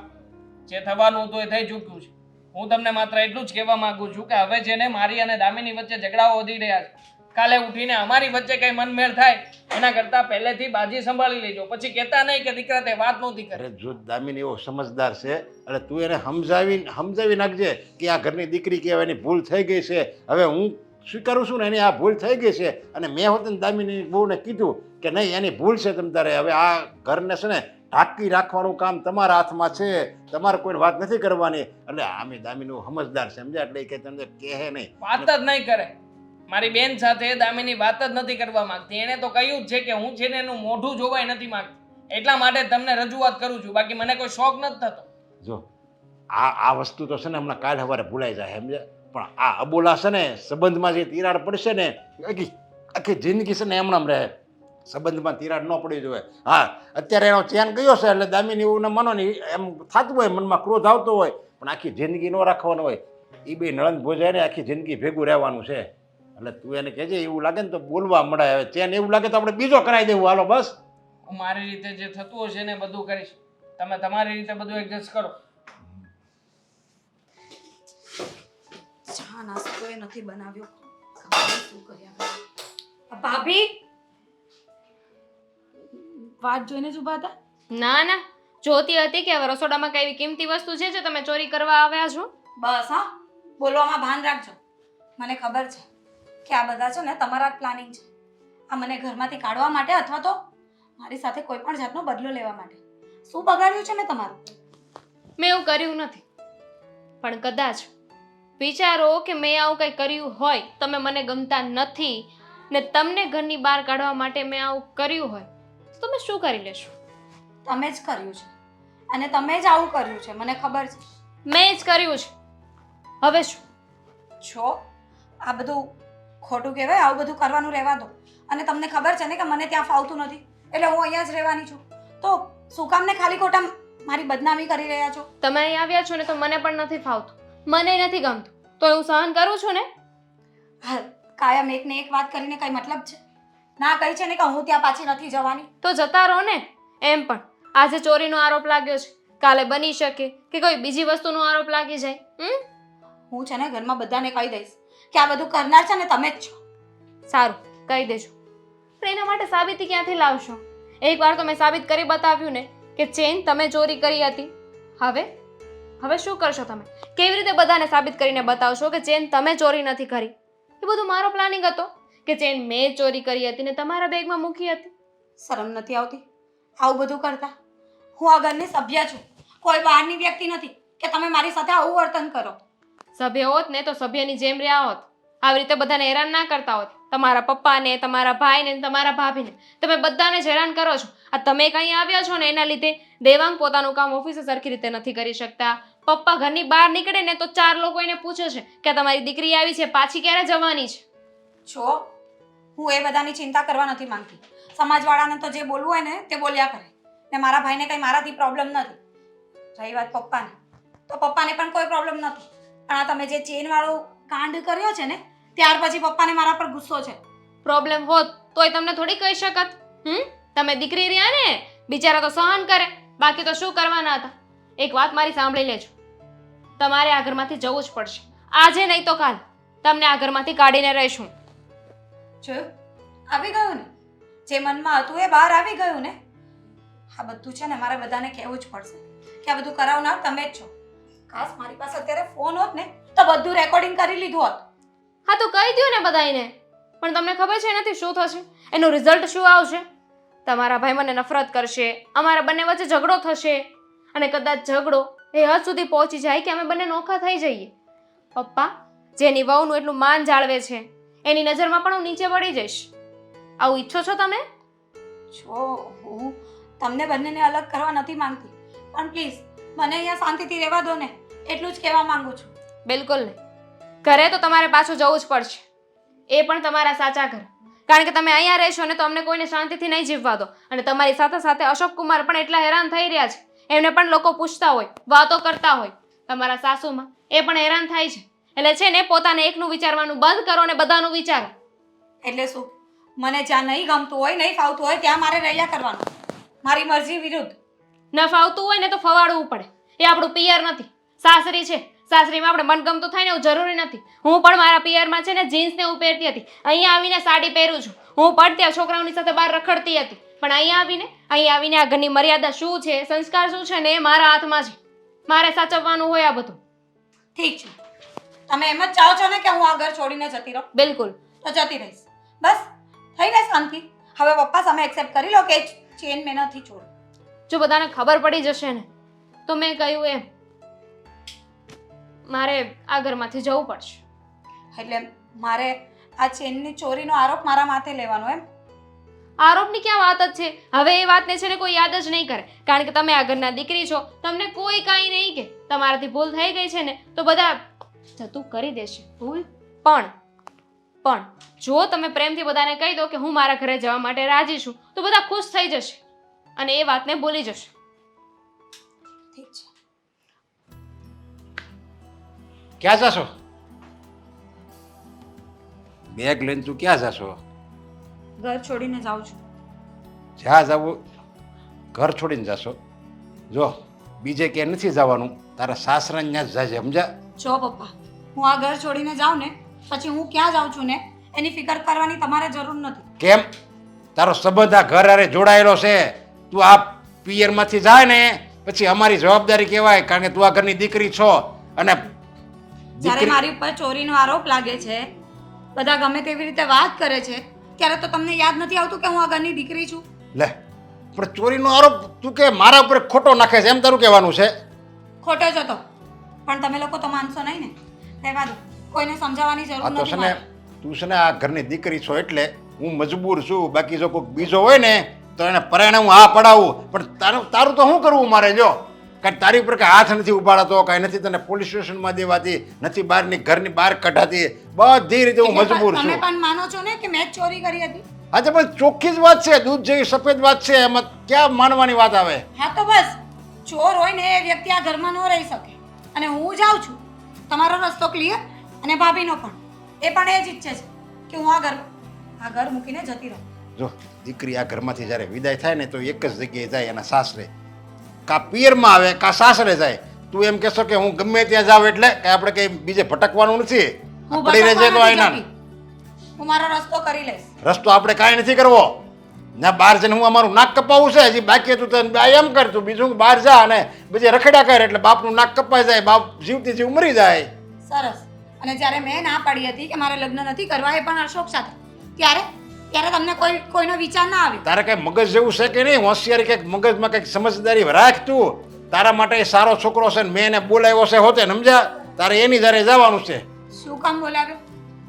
Speaker 2: જે થવાનું હતું એ થઈ ચૂક્યું છે. હું તમને માત્ર એટલું જ કહેવા માંગુ છું કે હવે જેને મારી અને દામિની વચ્ચે ઝઘડાઓ વધી રહ્યા છે, કાલે ઉઠીને અમારી વચ્ચે કઈ મનમેળ થાય એના કરતા પહેલેથી બાજી સંભાળી લેજો. પછી કહેતા નહીં કે દીકરા તે વાત નહોતી કરે.
Speaker 3: અરે જો દામિની એવો સમજદાર છે એટલે તું એને સમજાવી નાખજે કે આ ઘરની દીકરી કહેવાય, એની ભૂલ થઈ ગઈ છે. હવે હું સ્વીકારું છું ને એની આ ભૂલ થઈ ગઈ છે. અને મેં હોત ને દામિની બહુને કીધું કે નહીં એની ભૂલ છે, તમ તારે હવે આ ઘરને છે ને ઢાંકી રાખવાનું કામ તમારા હાથમાં છે, તમારે કોઈ વાત નથી કરવાની. એટલે આમે દામિની સમજદાર છે, સમજ્યા? એટલે કે તમને કહે નહીં,
Speaker 2: વાત જ નહીં કરે. મારી બેન સાથે દામિની વાત જ નથી કરવા માંગતી. એણે તો કહ્યું જ છે કે હું છે ને એનું મોઢું જોવાય નથી માંગતી. એટલા માટે તમને રજૂઆત કરું છું, બાકી મને કોઈ શોખ નથી થતો.
Speaker 3: જો આ વસ્તુ તો છે ને હમણાં કાલ સવારે ભૂલાઈ જાય, સમજ્યા? પણ આ અબોલા છે ને સંબંધમાં જે તિરાડ પડશે ને આખી જિંદગી છે ને એમણામ રહે. સંબંધમાં તિરાડ ન પડી જોઈએ. હા, અત્યારે એનો ચેન ગયો છે એટલે દામિની એવું માનો ને એમ થતું હોય, મનમાં ક્રોધ આવતો હોય, પણ આખી જિંદગી ન રાખવાનો હોય. એ બે નળંદ ભોજાય ને આખી જિંદગી ભેગું રહેવાનું છે. એટલે તું એને કહેજે એવું લાગે ને તો બોલવા મળે. હવે ચેન એવું લાગે તો આપણે બીજો કરાવી દેવું. હાલો બસ,
Speaker 2: હું મારી રીતે જે થતું હશે ને બધું કરીશ. તમે તમારી રીતે બધું એડજસ્ટ કરો.
Speaker 4: ચા નાસ્તો એ નથી બનાવ્યો. ખબર નહીં શું કર્યા કરે. આ ભાભી વાત જોઈને જ ઊભા હતા.
Speaker 1: ના ના, જોતી હતી કે હવે રસોડામાં કઈ એવી કિંમતી વસ્તુ છે જે તમે ચોરી કરવા આવ્યા છો.
Speaker 4: બસ હા, બોલવામાં ભાન રાખજો. મને ખબર છે કે આ બધા છે ને તમારા જ પ્લાનિંગ છે. આ મને ઘરમાંથી કાઢવા માટે અથવા તો મારી સાથે કોઈ પણ જાતનો બદલો લેવા માટે. શું બગાડ્યું છે મેં તમારું?
Speaker 1: મેં એવું કર્યું નથી, પણ કદાચ વિચારો કે મેં આવું કંઈ કર્યું હોય, તમે મને ગમતા નથી ને તમને ઘરની બહાર કાઢવા માટે મેં આવું કર્યું હોય, તો તમે શું કરી લેશો?
Speaker 4: તમે જ કર્યું છે અને તમે જ આવું કર્યું છે, મને ખબર છે.
Speaker 1: મેં જ કર્યું છે. હવે શું?
Speaker 4: છો આ બધું ખોટું કહેવાય. આવું બધું કરવાનું રહેવા દો. અને તમને ખબર છે ને કે મને ત્યાં ફાવતું નથી, એટલે હું અહીંયા જ રહેવાની છું. તો શું કામ ને ખાલી ખોટા મારી બદનામી કરી રહ્યા છો?
Speaker 1: તમે અહીં આવ્યા છો ને તો મને પણ નથી ફાવતું, મને નથી ગમતું, તો હું સહન કરું છું ને.
Speaker 4: હા, કાયમ એકને એક વાત કરીને કઈ મતલબ છે? ના કહી છે ને કે હું ત્યાં પાછી નથી જવાની.
Speaker 1: તો જતા રહો ને. એમ પણ આજે ચોરીનો આરોપ લાગ્યો છે, કાલે બની શકે કે કોઈ બીજી વસ્તુનો આરોપ લાગી જાય.
Speaker 4: હું છે ને ઘરમાં બધાને કહી દઈશ કે આ બધું કરનાર છે ને તમે જ છો.
Speaker 1: સારું, કહી દેજો, પણ એના માટે સાબિતી ક્યાંથી લાવશો? એકવાર તો મેં સાબિત કરી બતાવ્યું ને કે ચેન તમે ચોરી કરી હતી. હવે શું કરશો તમે? કેવી રીતે બધાને સાબિત કરીને બતાવશો કે ચેન તમે ચોરી નથી કરી? એ બધું મારો પ્લાનિંગ હતો કે ચેન મેં ચોરી કરી હતી ને તમારા બેગમાં મૂકી હતી.
Speaker 4: શરમ નથી આવતી આવું બધું કરતા? હું આ ઘરની સભ્ય છું, કોઈ બહારની વ્યક્તિ નથી કે તમે મારી સાથે આવું વર્તન કરો.
Speaker 1: સભ્ય હોત ને તો સભ્યની જેમ રહ્યા હોત, આવી રીતે બધાને હેરાન ના કરતા હોત. તમારા પપ્પાને, તમારા ભાઈને, તમારા ભાભીને, તમે બધાને જ હેરાન કરો છો. આ તમે કहीं આવ્યા છો ને એના લીધે દેવાંગ પોતાનું કામ ઓફિસે સરખી રીતે નથી કરી શકતા. પપ્પા ઘરની બહાર નીકળે ને તો 4 લોકો એને પૂછે છે કે તમારી દીકરી આવી છે, પાછી ક્યારે જવાની છે?
Speaker 4: છો હું એ બધાની ચિંતા કરવા નથી માંગતી. સમાજવાળાને તો જે બોલવું હોય ને તે બોલ્યા કરે, ને મારા ભાઈને કંઈ મારાથી પ્રોબ્લેમ નથી. રહી વાત પપ્પાને, તો પપ્પાને પણ કોઈ પ્રોબ્લેમ નથી. પણ આ તમે જે ચેન વાળો કાંડ કર્યો છે ને ત્યાર પછી પપ્પાને મારા પર ગુસ્સો છે.
Speaker 1: પ્રોબ્લેમ હોત તોય તમને થોડી કહી શકત. તમે દીકરી રહ્યા ને, બિચારા તો સહન કરે, બાકી તો શું કરવાના હતા? એક વાત મારી સાંભળી લેજો, તમારે આ ઘરમાંથી જવું જ પડશે. આજે નહીં તો કાલ તમને આ ઘરમાંથી કાઢીને રહીશું.
Speaker 4: જોયું? આવી ગયું ને, જે મનમાં હતું એ બહાર આવી ગયું ને. આ બધું છે ને મારે બધાને કહેવું જ પડશે કે આ બધું કરાવનાર તમે જ છો. કાશ મારી પાસે અત્યારે ફોન હોત ને તો બધું રેકોર્ડિંગ કરી લીધું હોત.
Speaker 1: હા તો કહી દો ને બધાને. પણ તમને ખબર છે એનાથી શું થશે? એનું રિઝલ્ટ શું આવશે? તમારા ભાઈ મને નફરત કરશે, અમારા બંને વચ્ચે ઝઘડો થશે, અને કદાચ ઝઘડો એ હદ સુધી પહોંચી જાય કે અમે બંને નોખા થઈ જઈએ. પપ્પા જેની વહુનું એટલું માન જાળવે છે એની નજરમાં પણ હું નીચે પડી જઈશ. આવું ઈચ્છો છો તમે?
Speaker 4: જો હું તમને બંનેને અલગ કરવા નથી માંગતી, પણ પ્લીઝ મને અહીંયા શાંતિથી રહેવા દો ને, એટલું જ કહેવા માંગુ છું.
Speaker 1: બિલકુલ નહીં. ઘરે તો તમારે પાછું જવું જ પડશે, એ પણ તમારા સાચા ઘર. કારણ કે તમે અહીંયા રહેશો ને તો અમને કોઈને શાંતિથી નહીં જીવવા દો. અને તમારી સાથે સાથે અશોક કુમાર પણ એટલા હેરાન થઈ રહ્યા છે, એમને પણ લોકો પૂછતા હોય, વાતો કરતા હોય. તમારા સાસુમાં એ પણ હેરાન થાય છે. એટલે છે ને પોતાને એકનું વિચારવાનું બંધ કરો ને બધાનું વિચારો.
Speaker 4: એટલે શું, મને જ્યાં નહીં ગમતું હોય, નહીં ફાવતું હોય ત્યાં મારે રહ્યા કરવાનું, મારી મરજી વિરુદ્ધ?
Speaker 1: ન ફાવતું હોય ને તો ફવાડવું પડે. એ આપણું પિયર નથી, સાસરી છે. સાસરીમાં આપણે મનગમતું થાય ને એવું જરૂરી નથી. હું પણ મારા પિયરમાં છે ને જીન્સ ને એવું પહેરતી હતી, અહીંયા આવીને સાડી પહેરું છું. હું પણ ત્યાં છોકરાઓની સાથે બહાર રખડતી હતી, પણ અહીંયા આવીને આ ઘરની મર્યાદા શું છે, સંસ્કાર શું છે ને એ મારા હાથમાં છે. મારે સાચવવાનું હોય આ બધું.
Speaker 4: ઠીક છે, તમે એમ જ ચાહો છો ને કે હું આ ઘર છોડીને જતી રહું?
Speaker 1: બિલકુલ.
Speaker 4: તો જતી રહીશ. બસ થઈ ને શાંતિ. હવે પપ્પા સામે એક્સેપ્ટ કરી લો કે ચેન મેં નથી છોડી.
Speaker 1: જો બધાને ખબર પડી જશે ને તો મેં કહ્યું એમ મારે આ ઘરમાંથી જવું પડશે.
Speaker 4: એટલે મારે આ ચેનની ચોરીનો આરોપ મારા માથે લેવાનો એમ?
Speaker 1: આરોપની ક્યાં વાત જ છે? હવે એ વાતને છે ને કોઈ યાદ જ નહીં કરે, કારણ કે તમે આ ઘરના દીકરી છો. તમને કોઈ કાંઈ નહીં કે તમારાથી ભૂલ થઈ ગઈ છે ને તો બધા જતું કરી દેશે ભૂલ. પણ જો તમે પ્રેમથી બધાને કહી દો કે હું મારા ઘરે જવા માટે રાજી છું તો બધા ખુશ થઈ જશે અને એ વાતને ભૂલી જશે.
Speaker 4: ઠીક છે.
Speaker 3: ક્યાં જશો? બેગ લઈને તું ક્યાં જશો?
Speaker 4: ઘર છોડીને જાઉં છું.
Speaker 3: જ્યાં જવું ઘર છોડીને જશો? જો બીજે ક્યાંય નથી જવાનું, તારા સાસરાને ત્યાં જ જજે, સમજ્યા?
Speaker 4: જો પપ્પા, હું આ ઘર છોડીને જાઉં ને પછી હું ક્યાં જાઉં છું ને એની ફિકર કરવાની તમારે જરૂર નથી.
Speaker 3: કેમ તારો સંબંધ આ ઘર હારે જોડાયેલો છે? તું આ પિયરમાંથી જાય ને પછી અમારી જવાબદારી કહેવાય, કારણ કે તું આ ઘરની દીકરી છો. અને
Speaker 4: જ્યારે
Speaker 3: દીકરી
Speaker 4: મારી ઉપર ચોરીનો આરોપ લાગે છે, બધા ગમે તેવી રીતે વાત કરે છે, ત્યારે તો તમને યાદ નથી આવતું કે હું આ ઘરની દીકરી છું?
Speaker 3: લે પણ ચોરીનો આરોપ તું કે મારા ઉપર ખોટો નાખે છે એમ તારું કહેવાનું છે?
Speaker 4: ખોટો જ હતો, પણ તમે લોકો તો માનશો નહીં ને. રહેવા દો, કોઈને સમજાવવાની જરૂર
Speaker 3: આ તો છે
Speaker 4: નથી
Speaker 3: ને
Speaker 4: મારે.
Speaker 3: તું છે ને આ ઘરની દીકરી છો એટલે હું મજબૂર છું. બાકી જો કોઈ બીજો હોય ને તો એને પરાણે હું આ પડાવું, પણ તારું તો શું કરવું મારે? જો કાંઈ તારી ઉપર કાંઈ હાથ નથી ઉપાડતો, કાંઈ નથી તને પોલીસ સ્ટેશનમાં દેવાતી, નથી બહારની ઘરની બહાર કઢાતી, બધી રીતે હું
Speaker 4: એટલે
Speaker 3: મજબૂર
Speaker 4: તમે
Speaker 3: છું.
Speaker 4: પણ માનો છો ને કે મેં જ ચોરી કરી હતી?
Speaker 3: હા તો પણ ચોખ્ખી જ વાત છે, દૂધ જેવી સફેદ વાત છે, એમાં ક્યાં માનવાની વાત આવે?
Speaker 4: હા તો બસ, ચોર હોય ને એ વ્યક્તિ આ ઘરમાં ન રહી શકે. અને હું જાઉં છું, તમારો રસ્તો ક્લિયર, અને ભાભીનો પણ. એ પણ એ જ ઈચ્છે છે કે હું આ ઘર મૂકીને જતી રહું.
Speaker 3: જો દીકરી આ ઘરમાંથી જ્યારે વિદાય થાય ને તો એક જ જગ્યાએ જાય, એના સાસરે. કા પિયરમાં આવે કા સાસરે જાય. તું એમ કહેશો કે હું ગમે ત્યાં જાઉં એટલે કે આપણે કંઈ બીજે ભટકવાનું નથી?
Speaker 4: હું
Speaker 3: પડી રહેજે તો
Speaker 4: ભટકવા નથી
Speaker 3: આઈના
Speaker 4: જતી. હું મારો રસ્તો કરી લઈશ.
Speaker 3: રસ્તો આપણે કાંઈ નથી કરવો. ના બહાર જઈને હું અમારું નાક કપાવું છે હજી બાકી હતું તને એમ કર, તું બીજું બહાર જા અને બીજે રખડ્યા કર એટલે બાપનું નાક કપાઈ જાય, બાપ જીવતી જીવ મરી જાય.
Speaker 4: સરસ. અને જ્યારે મેં ના પાડી હતી કે મારે લગ્ન નથી કરવા, એ પણ અશોક સાથે, ત્યારે તમને કોઈનો વિચાર ના આવ્યો?
Speaker 3: તારે કઈ મગજ જેવું છે કે નહીં? હોશિયારી કંઈક મગજમાં કંઈક સમજદારી રાખ તું. તારા માટે એ સારો છોકરો છે ને મેં એને બોલાવ્યો છે હોતે, સમજ્યા? તારે એની જારે જવાનું છે.
Speaker 4: શું કામ બોલાવ્યો?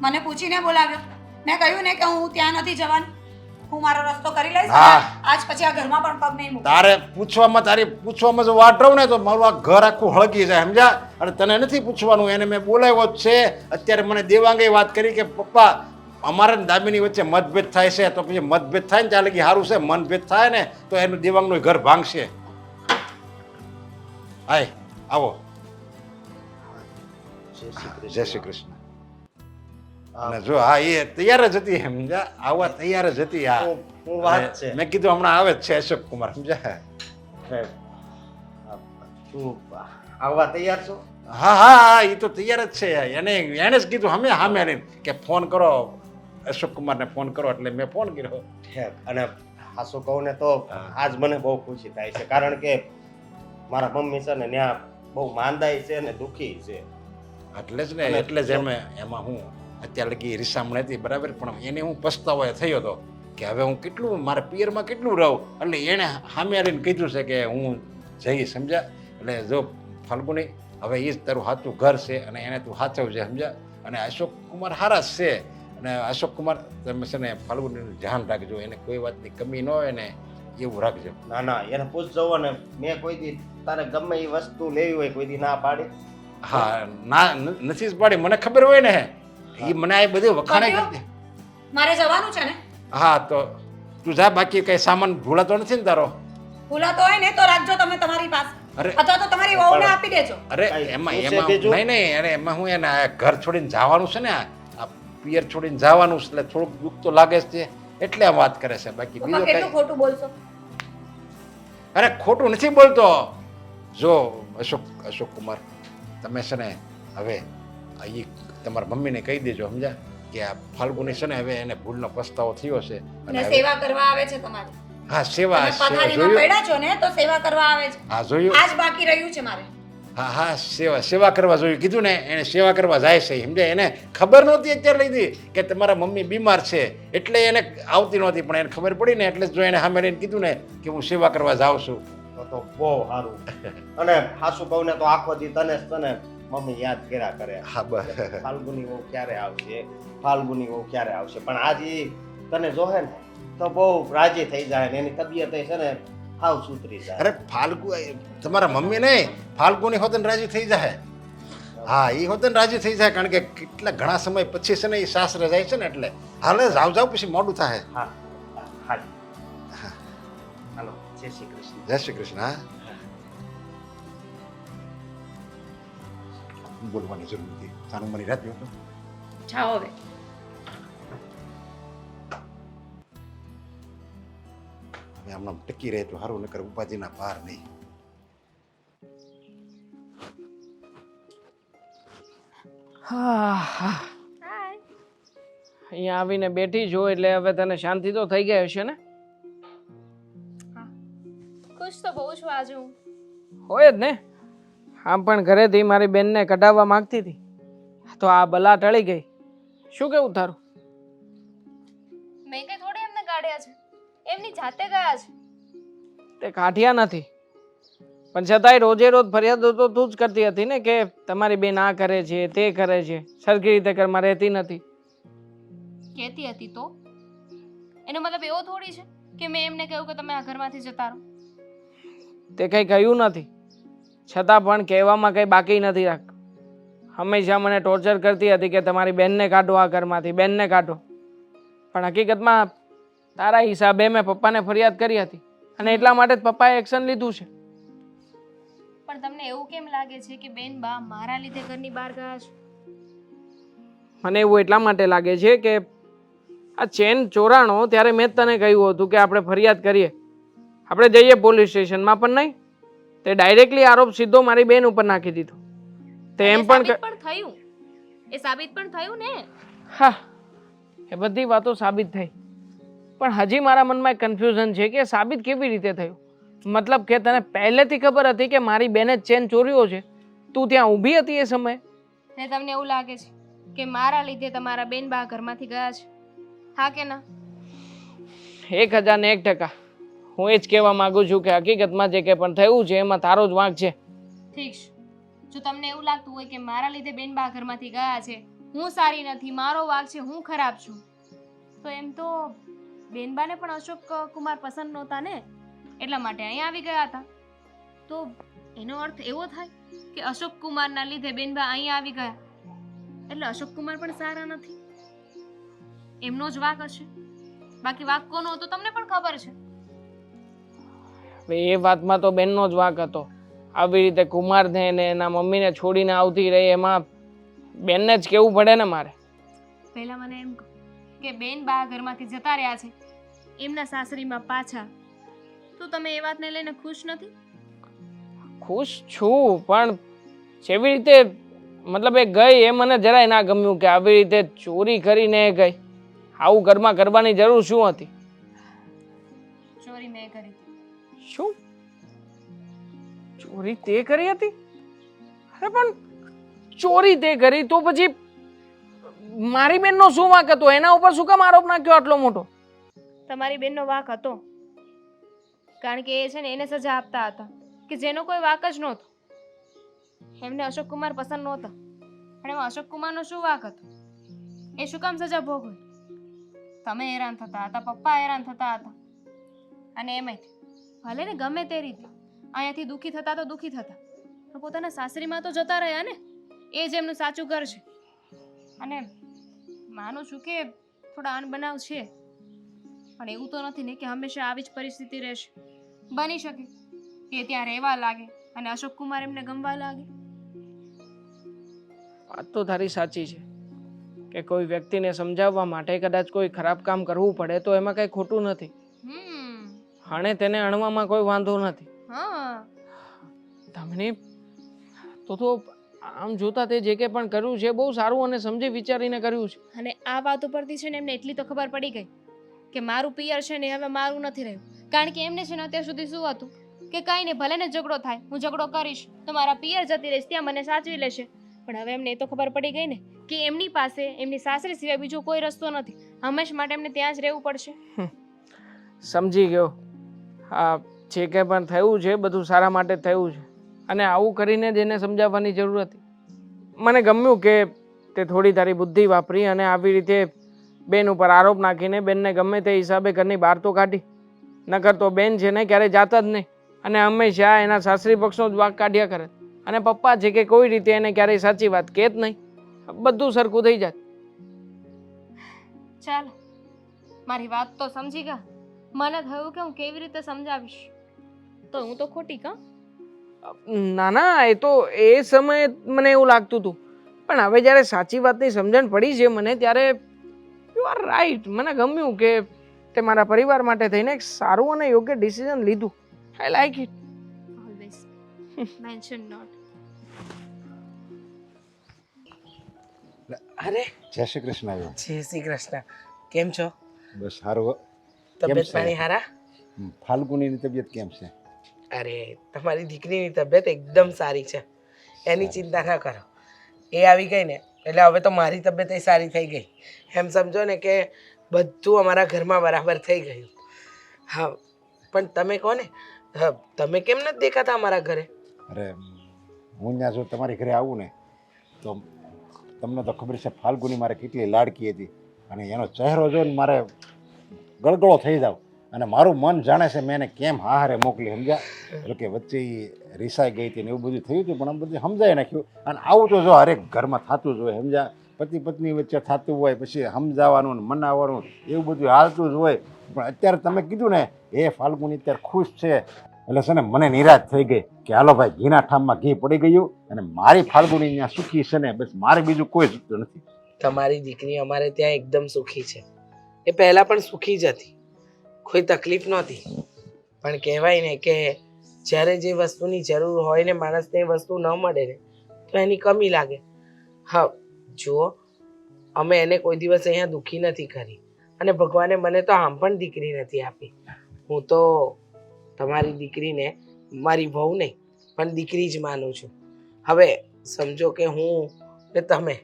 Speaker 4: મને પૂછીને બોલાવ્યો. મેં કહ્યું ને કે હું ત્યાં નથી જવાની, હું મારો રસ્તો કરી લઈશ.
Speaker 3: હા.
Speaker 4: આજ પછી આ ઘરમાં પણ પગ નહીં મૂકું.
Speaker 3: તારે તારી પૂછવામાં જો વાટ રહું ને તો મારું આ ઘર આખું હળગી જાય, સમજ્યા? અને તને નથી પૂછવાનું, એને મેં બોલાવ્યો જ છે. અત્યારે મને દેવાંગે વાત કરી કે પપ્પા અમારા ને દામિની વચ્ચે મતભેદ થાય છે, તો પછી મતભેદ થાય ને ચાલે કે સારું છે, મનભેદ થાય ને તો એનું દેવાંગનું ઘર ભાંગશે. હાય આવો. જય શ્રી કૃષ્ણ. અને જો હા એ તૈયાર જ હતી, સમજ્યા? આવવા તૈયાર જ હતી. હા
Speaker 5: હું વાત છે
Speaker 3: મેં કીધું હમણાં આવે જ છે અશોક કુમાર, સમજ્યા?
Speaker 5: તું આવવા તૈયાર છો?
Speaker 3: હા હા હા એ તો તૈયાર જ છે. એને જ કીધું અમે સામે લઈને કે ફોન કરો અશોક કુમારને ફોન કરો, એટલે મેં ફોન કર્યો.
Speaker 5: અને હાસુ કહું ને તો આજ મને બહુ ખુશી થાય છે, કારણ કે મારા મમ્મી છે ને ત્યાં બહુ માંદાઈ છે ને દુઃખી છે.
Speaker 3: એટલે જ ને, એટલે જ એમાં હું અત્યારે લગી રીસામણ હતી બરાબર, પણ એને હું પસ્તાવો થયો હતો કે હવે હું કેટલું મારા પિયરમાં કેટલું રહું. એટલે એણે સામે આવીને કીધું છે કે હું જઈશ, સમજ્યા? એટલે જો ફાલ્ગુની હવે એ જ તારું સાચું ઘર છે અને એને તું સાચવજે, સમજ્યા? અને અશોક કુમાર સારા જ છે, અને અશોક કુમાર તમે છે ને ફાલ્ગુનીનું ધ્યાન રાખજો, એને કોઈ વાતની કમી ન હોય ને એવું રાખજો.
Speaker 5: ના ના એને પૂછજો ને, મેં કોઈ દી તારે ગમે એ વસ્તુ લેવી હોય કોઈ દી ના પાડી?
Speaker 3: હા ના નથી જ પાડી, મને ખબર હોય ને. એ મને આ બધું વખાણે કરતી.
Speaker 4: મારે જવાનું છે ને?
Speaker 3: હા તો તું જા, બાકી કઈ સામાન ભૂલાતો નથી ને તારો?
Speaker 4: ભૂલાતો હોય ને તો રાખજો તમે તમારી પાસે,
Speaker 3: અરે
Speaker 4: અથવા તો તમારી વહુને આપી દેજો.
Speaker 3: અરે
Speaker 5: કઈ
Speaker 3: એમાં
Speaker 5: શું છે
Speaker 3: એમાં
Speaker 5: બીજું?
Speaker 3: નહીં અરે એમાં હું એને આ ઘર છોડીને જવાનું છે ને, આ પિયર છોડીને જવાનું છે એટલે થોડુંક દુઃખ તો લાગે જ છે, એટલે આ વાત કરે છે. બાકી
Speaker 4: પપ્પા
Speaker 3: બીજું
Speaker 4: કેટલું
Speaker 3: કઈ
Speaker 4: ખોટું બોલશો?
Speaker 3: અરે ખોટું નથી બોલતો. જો અશોક કુમાર તમે છે ને હવે એ તમારા મમ્મીને કહી દેજો, સમજ્યા? કે આ ફાલ્ગુની છે ને હવે એને ભૂલનો પસ્તાવો થયો છે
Speaker 4: અને
Speaker 3: હવે-
Speaker 4: સેવા કરવા આવે છે તમારી.
Speaker 3: હા સેવા
Speaker 4: તમે પથારીમાં
Speaker 3: જોયું?
Speaker 4: પડ્યા છો ને તો સેવા કરવા આવે છે.
Speaker 3: હા જોયું.
Speaker 4: આજ બાકી રહ્યું છે મારે.
Speaker 3: હા હા સેવા કરવા જોયું કીધું ને, એને સેવા કરવા જાય છે, સમજે? એને ખબર નહોતી અત્યારે લીધી કે તમારા મમ્મી બીમાર છે, એટલે એને આવતી નહોતી, પણ એને ખબર પડી ને એટલે જ જો એને સામે લઈને કીધું ને કે હું સેવા કરવા જાઉં છું.
Speaker 5: તો બહુ સારું. અને હાસુ કહું ને તો આખો દી તને મમ્મી યાદ કર્યા કરે.
Speaker 3: હા બસ
Speaker 5: ફાલ્ગુની વહુ ક્યારે આવશે, ફાલ્ગુની વહુ ક્યારે આવશે, પણ આજે તને જોહે ને તો બહુ રાજી થઈ જાય ને એની તબિયત છે ને હાવ સુધરી જાય.
Speaker 3: અરે ફાલ્ગુ તમારા મમ્મી નહીં, ફાલ્ગુની હોતન રાજી થઈ જાય. હા એ હોતન રાજી થઈ જાય, કારણ કે કેટલા ઘણા સમય પછી છે ને એ સાસરે જાય છે ને, એટલે હાલે જાવ પછી મોડું થાય.
Speaker 5: હા હા હાલો જય શ્રી કૃષ્ણ.
Speaker 3: જય શ્રી કૃષ્ણ. હા બોલવાની જરૂર નથી, તારું મારી રાત હતો.
Speaker 4: જાઓ હવે.
Speaker 3: હવે હમણાં ટકી રહે તો સારું, નકર ઉપાધિના પાર નહીં.
Speaker 2: હા અહીંયા આવીને બેઠી છો એટલે હવે તને શાંતિ તો થઈ ગઈ હશે ને?
Speaker 1: ખુશ તો બહુ છું આજે હું.
Speaker 2: હોય જ ને. આમ પણ ઘરેથી મારી બેનને કઢાવવા માંગતી હતી તો આ બલા ટળી ગઈ. શું કેવું તારું?
Speaker 1: મેં કઈ થોડી એમને કાઢ્યા છે, એમની જાતે ગયા છે.
Speaker 2: તે કાઢ્યા નથી પણ છતાંય રોજે રોજ ફરિયાદો તો તું જ કરતી હતી ને કે તમારી બેન આ કરે છે તે કરે છે, સરખી રીતે ઘરમાં રહેતી નથી.
Speaker 1: કહેતી હતી તો એનો મતલબ એવો થોડી છે કે મેં એમને કહ્યું કે તમે આ ઘરમાંથી જતા રહો.
Speaker 2: તે કંઈ કહ્યું નથી છતાં પણ કહેવામાં કંઈ બાકી નથી રાખ. હંમેશા મને ટોર્ચર કરતી હતી કે તમારી બેનને કાઢો આ ઘરમાંથી, બેનને કાઢો. પણ હકીકતમાં તારા હિસાબે મેં પપ્પાને ફરિયાદ કરી હતી અને એટલા માટે જ પપ્પાએ એક્શન લીધું છે.
Speaker 1: પણ તમને એવું કેમ લાગે છે કે બેન બા મારા લીધે ઘરની બહાર ગયા છે?
Speaker 2: મને એવું એટલા માટે લાગે છે કે આ ચેન ચોરાણો ત્યારે મેં જ તને કહ્યું હતું કે આપણે ફરિયાદ કરીએ, આપણે જઈએ પોલીસ સ્ટેશનમાં, પણ નહીં. તે ડાયરેક્ટલી આરોપ સીધો મારી બેન ઉપર નાખી દીધો. તે એમ પણ
Speaker 1: થયું, એ સાબિત પણ થયું ને.
Speaker 2: હા, એ બધી વાતો સાબિત થઈ પણ હજી મારા મનમાં એક કન્ફ્યુઝન છે કે સાબિત કેવી રીતે થયું? મતલબ કે તને પહેલેથી ખબર હતી કે મારી બેને ચેન ચોર્યો છે, તું ત્યાં ઊભી હતી એ સમયે?
Speaker 1: ને તમને એવું લાગે છે કે મારા લીધે તમારા બેન બા ઘરમાંથી ગયા છે? હા કે ના?
Speaker 2: 1001% હું એ જ કહેવા માંગુ છું કે હકીકતમાં જે કંઈ પણ થયું છે એમાં તારો જ વાંક છે.
Speaker 1: ઠીક છે, જો તમને એવું લાગતું હોય કે મારા લીધે બેન બા ઘરમાંથી ગયા છે, હું સારી નથી, મારો વાંક છે, હું ખરાબ છું, તો એમ તો બેનબાને પણ અશોક કુમાર પસંદ નહોતા ને, એટલા માટે અહીંયા આવી ગયા હતા. તો એનો અર્થ એવો થાય કે અશોક કુમારના લીધે બેનબા અહીંયા આવી ગયા એટલે અશોક કુમાર પણ સારા નથી, એમનો જ વાંક હશે. બાકી વાંક કોનો હતો તમને પણ ખબર છે.
Speaker 2: હવે એ વાતમાં તો બેનનો જ વાંક હતો. આવી રીતે કુમારને ને એના મમ્મીને છોડીને આવતી રહી એમાં બેનને જ કહેવું પડે ને મારે.
Speaker 1: પહેલા મને એમ કહો કે બેન બા ઘરમાંથી જતા રહ્યા છે એમના સાસરીમાં પાછા, તો તમે એ વાતને લઈને ખુશ નથી?
Speaker 2: ખુશ છું પણ જેવી રીતે મતલબ એ ગઈ એ મને જરાય ના ગમ્યું કે આવી રીતે ચોરી કરીને એ ગઈ. આવું ઘરમાં કરવાની જરૂર શું હતી?
Speaker 1: ચોરી મેં કરી.
Speaker 2: શું? ચોરી તે કરી હતી? અરે પણ ચોરી તે કરી તો પછી મારી બેનનો શું વાંક હતો? એના ઉપર શું કામ આરોપ નાખ્યો આટલો મોટો?
Speaker 1: તમારી બેનનો વાંક હતો કારણ કે એ છે ને એને સજા આપતા હતા કે જેનો કોઈ વાંક જ નહોતો. એમને અશોક કુમાર પસંદ નહોતા પણ એમાં અશોક કુમારનો શું વાંક હતો? એ શું કામ સજા ભોગવે? તમે હેરાન થતા હતા, પપ્પા હેરાન થતા હતા, અને એમાંય ભલે ને ગમે તે રીતે અહીંયાથી દુઃખી થતા તો દુઃખી થતા પણ પોતાના સાસરીમાં તો જતા રહ્યા ને. એ જ એમનું સાચું ઘર છે. અને માનું છું કે થોડા અનબનાવ છે પણ એવું તો નથી ને કે હંમેશા આવી જ પરિસ્થિતિ રહેશે. બની શકે કે ત્યાં રહેવા લાગે અને અશોક કુમાર એમને ગમવા લાગે.
Speaker 2: વાત તો તારી સાચી છે કે કોઈ વ્યક્તિને સમજાવવા માટે કદાચ કોઈ ખરાબ કામ કરવું પડે તો એમાં કઈ ખોટું નથી. અને તેને અણવામાં કોઈ વાંધો નથી.
Speaker 1: હા,
Speaker 2: તમને તો આમ જોતા તે જે કંઈ પણ કર્યું છે બહુ સારું અને સમજી વિચારીને કર્યું છે.
Speaker 1: અને આ વાત ઉપરથી છે ને એમને એટલી તો ખબર પડી ગઈ કે મારું પિયર છે ને હવે મારું નથી રહ્યું. કારણ કે એમને છે ને અત્યાર સુધી શું હતું કે કાંઈ નહીં, ભલે ને ઝઘડો થાય, હું ઝઘડો કરીશ તો મારા પિયર જતી રહીશ, ત્યાં મને સાચવી લેશે. પણ હવે એમને એ તો ખબર પડી ગઈ ને કે એમની પાસે એમની સાસરી સિવાય બીજો કોઈ રસ્તો નથી. હંમેશા માટે એમને ત્યાં જ રહેવું પડશે.
Speaker 2: સમજી ગયો. હા, જે કંઈ પણ થયું છે બધું સારા માટે થયું છે અને આવું કરીને જ એને સમજાવવાની જરૂર હતી. મને ગમ્યું કે તે થોડી તારી બુદ્ધિ વાપરી અને આવી રીતે બેન ઉપર આરોપ નાખીને બેનને ગમે તે હિસાબે ઘરની બહાર તો કાઢી. નકર તો બેન છે ને ક્યારેય જાતા જ નહીં અને હંમેશા એના સાસરી પક્ષનો જ વાંક કાઢ્યા કરે. અને પપ્પા છે કે કોઈ રીતે એને ક્યારેય સાચી વાત કહે જ નહીં, બધું સરખું થઈ જાય.
Speaker 1: ચાલો, મારી વાત તો સમજી ગયા. મને થયું કે હું કેવી રીતે સમજાવીશ, તો હું તો ખોટી કા?
Speaker 2: ના ના, એ તો એ સમયે મને એવું લાગતું હતું પણ હવે જ્યારે સાચી વાતની સમજણ પડી છે મને ત્યારે યુ આર રાઈટ. મને ગમ્યું કે તે મારા પરિવાર માટે થઈને એક સારું અને યોગ્ય ડિસિઝન લીધું. I like it.
Speaker 1: Always mention not.
Speaker 6: અરે
Speaker 3: જય શ્રી કૃષ્ણ આવ્યો.
Speaker 6: જય શ્રી કૃષ્ણ. કેમ છો?
Speaker 3: બસ સારું.
Speaker 6: તબિયત
Speaker 3: છે?
Speaker 6: પાણી હારા?
Speaker 3: ફાલ્ગુનીની તબિયત કેમ છે?
Speaker 6: અરે તમારી દીકરીની તબિયત એકદમ સારી છે, એની ચિંતા ના કરો. એ આવી ગઈ ને એટલે હવે તો મારી તબિયત સારી થઈ ગઈ. એમ સમજો ને કે બધું અમારા ઘરમાં બરાબર થઈ ગયું. હા, પણ તમે કહો ને, તમે કેમ નથી દેખાતા અમારા ઘરે?
Speaker 3: અરે હું ત્યાં જો તમારી ઘરે આવું ને તો તમને તો ખબર છે ફાલ્ગુની મારે કેટલી લાડકી હતી, અને એનો ચહેરો જોઈને મારે ગળગળો થઈ જાવ, અને મારું મન જાણે છે મેં એને કેમ હારે મોકલી, સમજ્યા? એટલે કે વચ્ચે ઈ રીસાઈ ગઈ હતી ને એવું બધું થયું હતું, પણ આમ બધું સમજાય નાખ્યું. અને આવું તો જો હરેક ઘરમાં થતું જ હોય, સમજ્યા? પતિ પત્ની વચ્ચે થતું હોય, પછી સમજાવવાનું ને મનાવવાનું એવું બધું હાલતું જ હોય. પણ અત્યારે તમે કીધું ને એ ફાલ્ગુની અત્યારે ખુશ છે એટલે છે ને મને નિરાશ થઈ ગઈ કે હાલો ભાઈ ઘીના ઠામમાં ઘી પડી ગયું, અને મારી ફાલ્ગુની ત્યાં સુખી છે ને બસ, મારે બીજું કોઈ જ નથી.
Speaker 6: તમારી દીકરી અમારે ત્યાં એકદમ સુખી છે. એ પહેલાં પણ સુખી જ હતી, કોઈ તકલીફ નહોતી. પણ કહેવાય ને કે જ્યારે જે વસ્તુની જરૂર હોય ને માણસને એ વસ્તુ ન મળે ને તો એની કમી લાગે. હા જુઓ, અમે એને કોઈ દિવસ અહીંયા દુઃખી નથી કરી, અને ભગવાને મને તો આમ પણ દીકરી નથી આપી. હું તો તમારી દીકરીને મારી વહુ નહીં પણ દીકરી જ માનું છું. હવે સમજો કે હું ને તમે,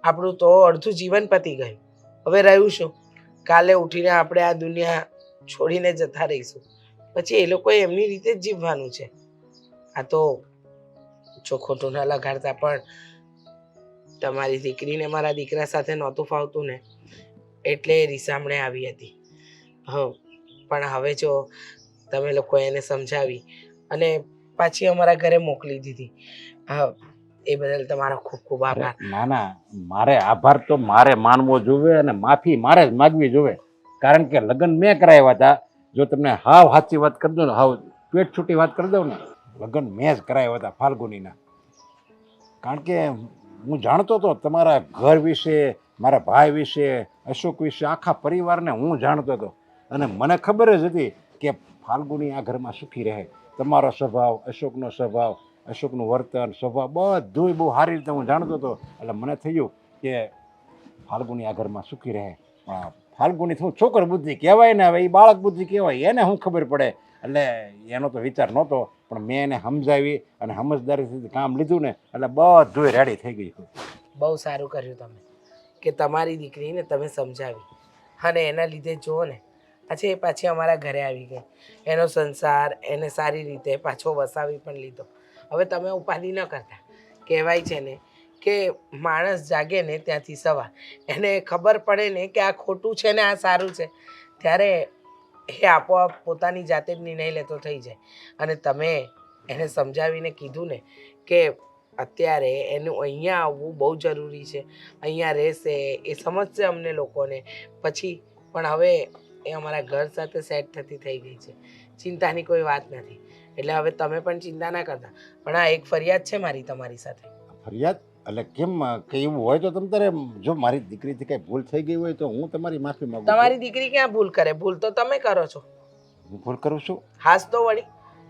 Speaker 6: આપણું તો અડધું જીવન પતી ગયું. હવે રહ્યું શું? કાલે ઉઠીને આપણે આ દુનિયા છોડીને જતા રહીશું, પછી એ લોકોએ એમની રીતે જ જીવવાનું છે. આ તો જો ખોટું ન લગાડતા, પણ તમારી દીકરીને મારા દીકરા સાથે નહોતું ફાવતું ને એટલે એ રીસામણે આવી હતી. પણ હવે જો તમે લોકો એને સમજાવી અને પાછી અમારા ઘરે મોકલી દીધી, એ બદલ તમારો ખૂબ ખૂબ આભાર.
Speaker 3: ના ના, મારે આભાર તો મારે માનવો જોવે, અને માફી મારે જ માગવી જોવે, કારણ કે લગ્ન મેં કરાવ્યા હતા. જો તમને હાવ સાચી વાત કરી દઉં ને, હાવ પેટ છૂટી વાત કરી દઉં ને, લગ્ન મેં જ કરાવ્યા હતા ફાલ્ગુનીના. કારણ કે હું જાણતો હતો તમારા ઘર વિશે, મારા ભાઈ વિશે, અશોક વિશે, આખા પરિવારને હું જાણતો હતો, અને મને ખબર જ હતી કે ફાલ્ગુની આ ઘરમાં સુખી રહે. તમારો સ્વભાવ, અશોકનો સ્વભાવ, અશોકનું વર્તન, સ્વભાવ બધું બહુ સારી રીતે હું જાણતો હતો. એટલે મને થયું કે ફાલ્ગુની આ ઘરમાં સુખી રહે. પણ ફાલ્ગુની થોડું છોકર બુદ્ધિ કહેવાય ને, હવે એ બાળક બુદ્ધિ કહેવાય, એને શું ખબર પડે. એટલે એનો તો વિચાર નહોતો, પણ મેં એને સમજાવી અને સમજદારીથી કામ લીધું ને એટલે બધું રેડી થઈ ગયું.
Speaker 6: બહુ સારું કર્યું તમે કે તમારી દીકરીને તમે સમજાવી, અને એના લીધે જુઓ ને આજે એ પાછી અમારા ઘરે આવી ગઈ. એનો સંસાર એને સારી રીતે પાછો વસાવી પણ લીધો. હવે તમે ઉપાધિ ન કરતા. કહેવાય છે ને કે માણસ જાગે ને ત્યાંથી સવાર, એને ખબર પડે ને કે આ ખોટું છે ને આ સારું છે, ત્યારે એ આપોઆપ પોતાની જાતે જ નિર્ણય લેતો થઈ જાય. અને તમે એને સમજાવીને કીધું ને કે અત્યારે એનું અહીંયા આવવું બહુ જરૂરી છે, અહીંયા રહેશે, એ સમજશે અમને લોકોને પછી. પણ હવે એ અમારા ઘર સાથે સેટ થતી થઈ ગઈ છે, ચિંતાની કોઈ વાત નથી. એટલે હવે તમે પણ ચિંતા ના કરતા. પણ આ એક ફરિયાદ છે મારી તમારી સાથે.
Speaker 3: ફરિયાદ? એટલે કેમ કે એવું હોય તો તમ તારે, જો મારી દીકરીથી કઈ ભૂલ થઈ ગઈ હોય તો હું તમારી માફી માંગુ છું.
Speaker 6: તમારી દીકરી ક્યાં ભૂલ કરે? ભૂલ તો તમે કરો છો.
Speaker 3: હું ભૂલ કરું છું?
Speaker 6: હાસ તો વળી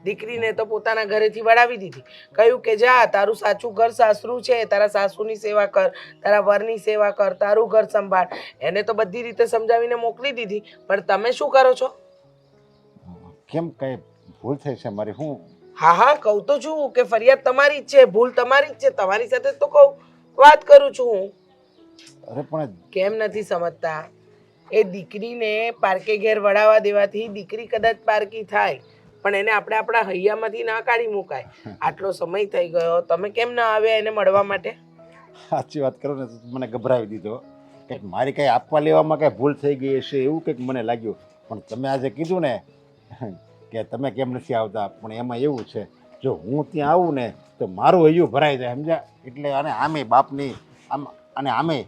Speaker 6: દીકરીને તો પોતાના ઘરેથી વળાવી દીધી, કહ્યું કે જા તારું સાચું ઘર સાસરું છે, તારા સાસુની સેવા કર, તારા વરની સેવા કર, તારું ઘર સંભાળ. એને તો બધી રીતે સમજાવીને મોકલી દીધી, પણ તમે શું કરો છો?
Speaker 3: કેમ કઈ ભૂલ થઈ છે મારી? હું
Speaker 6: હા કહું તો છું કે ફરિયાદ તમારી જ છે, ભૂલ તમારી જ છે. તમારી સાથે તો કહું વાત કરું છું હું.
Speaker 3: અરે પણ
Speaker 6: કેમ નથી સમજતા? એ દીકરીને પારકે ઘેર વળાવવા દેવાથી દીકરી કદાચ પારકી થાય, પણ એને આપણે આપણા હૈયામાંથી ના કાઢી મુકાય. આટલો સમય થઈ ગયો, તમે કેમ ના આવ્યા એને મળવા માટે?
Speaker 3: સાચી વાત કરો ને તો મને ગભરાવી દીધો. કંઈક મારી કંઈ આપવા લેવામાં કંઈ ભૂલ થઈ ગઈ હશે એવું કંઈક મને લાગ્યું. પણ તમે આજે કીધું ને કે તમે કેમ નથી આવતા, પણ એમાં એવું છે જો હું ત્યાં આવું ને તો મારું હૈયું ભરાઈ જાય, સમજ્યા? એટલે અને આમે બાપની અને આમે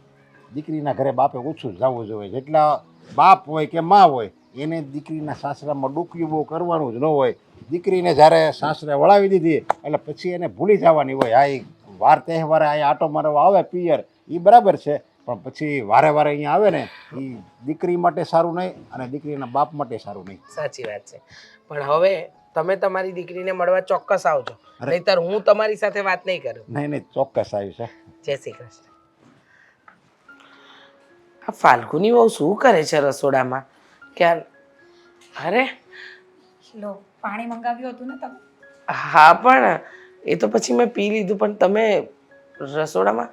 Speaker 3: દીકરીના ઘરે બાપે ઓછું જવું જોઈએ. જેટલા બાપ હોય કે મા હોય એને દીકરીના સાસરામાં ડૂક્યું બહુ કરવાનું જ ન હોય. દીકરીને જ્યારે સાસરે વળાવી દીધી એટલે પછી એને ભૂલી જવાની હોય. આ વાર તહેવારે અહીંયા આટો મારવા આવે પિયર એ બરાબર છે, પણ પછી વારે વારે અહીંયા આવે ને એ દીકરી માટે સારું નહીં અને દીકરીના બાપ માટે સારું નહીં.
Speaker 6: સાચી વાત છે. પણ હવે તમે તમારી દીકરીને મળવા ચોક્કસ આવજો, નહીંતર હું તમારી સાથે વાત નહીં કરું.
Speaker 3: નહીં ચોક્કસ આવ્યું છે.
Speaker 6: જય શ્રી કૃષ્ણ. આ ફાલ્ગુની બહુ શું કરે છે રસોડામાં ક્યાં? અરે
Speaker 4: લો પાણી મંગાવ્યું હતું ને તમે?
Speaker 6: હા, પણ એ તો પછી મેં પી લીધું. પણ તમે રસોડામાં?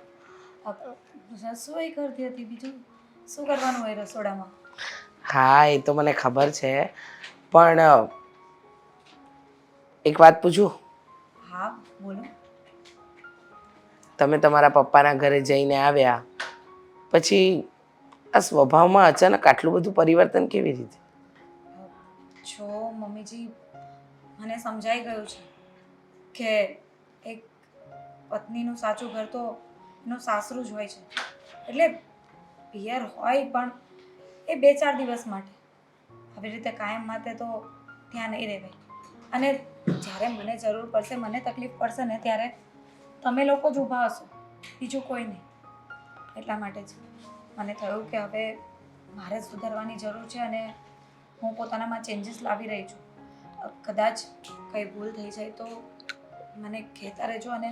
Speaker 4: રસોઈ કરતી હતી, બીજું શું કરવાનું હોય રસોડામાં?
Speaker 6: હા, એ તો મને ખબર છે, પણ એક વાત પૂછું?
Speaker 4: હા બોલો.
Speaker 6: તમે તમારા પપ્પાના ઘરે જઈને આવ્યા પછી આ સ્વભાવમાં અચાનક આટલું બધું પરિવર્તન કેવી રીતે?
Speaker 4: જો મમ્મીજી, મને સમજાઈ ગયું છે કે એક પત્નીનું સાચું ઘર તો એનું સાસરું જ હોય છે. એટલે પિયર હોય પણ એ 2-4 દિવસ માટે, આવી રીતે કાયમ માટે તો ત્યાં નહીં રહેવાય. અને જ્યારે મને જરૂર પડશે, મને તકલીફ પડશે ને, ત્યારે તમે લોકો જ ઊભા હશો, બીજું કોઈ નહીં. એટલા માટે જ મને થયું કે હવે મારે સુધારવાની જરૂર છે અને હું પોતાનામાં ચેન્જીસ લાવી રહી છું. કદાચ કંઈ ભૂલ થઈ જાય તો મને કહેતા રહેજો અને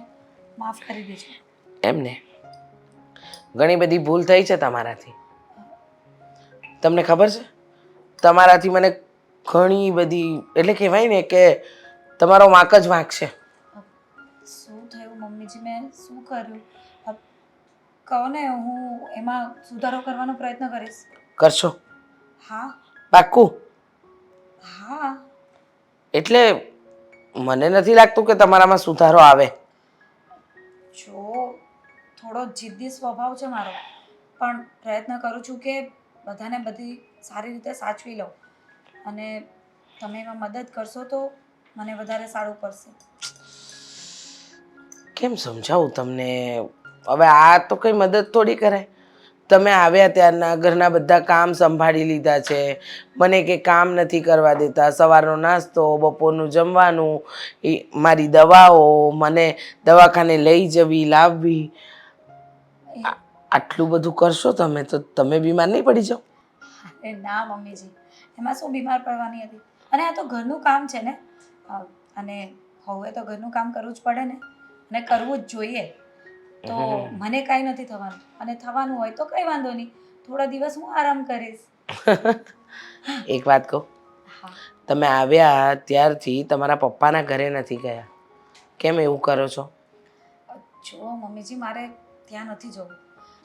Speaker 4: માફ કરી દેજો.
Speaker 6: એમને ઘણી બધી ભૂલ થઈ છે તમારાથી. તમને ખબર છે, તમારાથી મને ઘણી બધી, એટલે કહેવાય ને કે તમારો વાંક જ વાંક છે.
Speaker 4: શું થયું મમ્મીજી? મેં શું કર્યું? કહો ને, હું એમાં સુધારો કરવાનો પ્રયત્ન કરીશ.
Speaker 6: કરશો?
Speaker 4: હા
Speaker 6: પાક્કું?
Speaker 4: હા.
Speaker 6: એટલે મને નથી લાગતું કે તમારામાં સુધારો આવે.
Speaker 4: જો થોડો જિદ્દી સ્વભાવ છે મારો, પણ પ્રયત્ન કરું છું કે બધાને બધી સારી રીતે સાચવી લઉં, અને તમે એમાં મદદ કરશો તો મને વધારે સારું પડશે.
Speaker 6: કેમ સમજાવું તમને? હવે આ તો કઈ મદદ થોડી કરાય. તમે આવ્યા ત્યારના ઘરના બધા કામ સંભાળી લીધા છે, મને કે કામ નથી કરવા દેતા. સવારનો નાસ્તો, બપોરનું જમવાનું, મારી દવાઓ, મને દવાખાને લઈ જવી લાવવી, આટલું બધું કરશો તમે તો તમે બીમાર નહીં પડી જાઓ?
Speaker 4: અરે ના મમ્મીજી, એમાં શું બીમાર પડવાની હતી? અને આ તો ઘરનું કામ છે ને, અને હવે તો ઘરનું કામ કરવું જ પડે ને, અને કરવું જ જોઈએ. તો મને કાંઈ નથી થવાનું, અને થવાનું હોય તો કંઈ વાંધો નહીં, થોડા દિવસ હું આરામ કરીશ.
Speaker 6: એક વાત કહું,
Speaker 4: હા.
Speaker 6: તમે આવ્યા ત્યારથી તમારા પપ્પાના ઘરે નથી ગયા, કેમ એવું કરો છો?
Speaker 4: જો મમ્મીજી, મારે ત્યાં નથી જવું,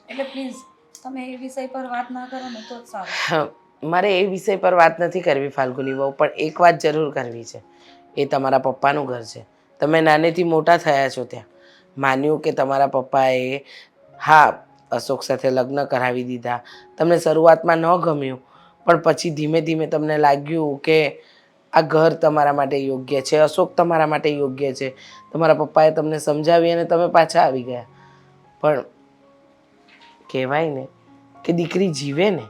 Speaker 4: એટલે પ્લીઝ તમે એ વિષય પર વાત ના કરો ને તો જ સારું.
Speaker 6: મારે એ વિષય પર વાત નથી કરવી ફાલ્ગુની બહુ, પણ એક વાત જરૂર કરવી છે. એ તમારા પપ્પાનું ઘર છે, તમે નાનેથી મોટા થયા છો ત્યાં. માન્યું કે તમારા પપ્પાએ, હા, અશોક સાથે લગ્ન કરાવી દીધા. તમને શરૂઆતમાં ન ગમ્યું, પણ પછી ધીમે ધીમે તમને લાગ્યું કે આ ઘર તમારા માટે યોગ્ય છે, અશોક તમારા માટે યોગ્ય છે. તમારા પપ્પાએ તમને સમજાવી અને તમે પાછા આવી ગયા. પણ કહેવાય ને કે દીકરી જીવે ને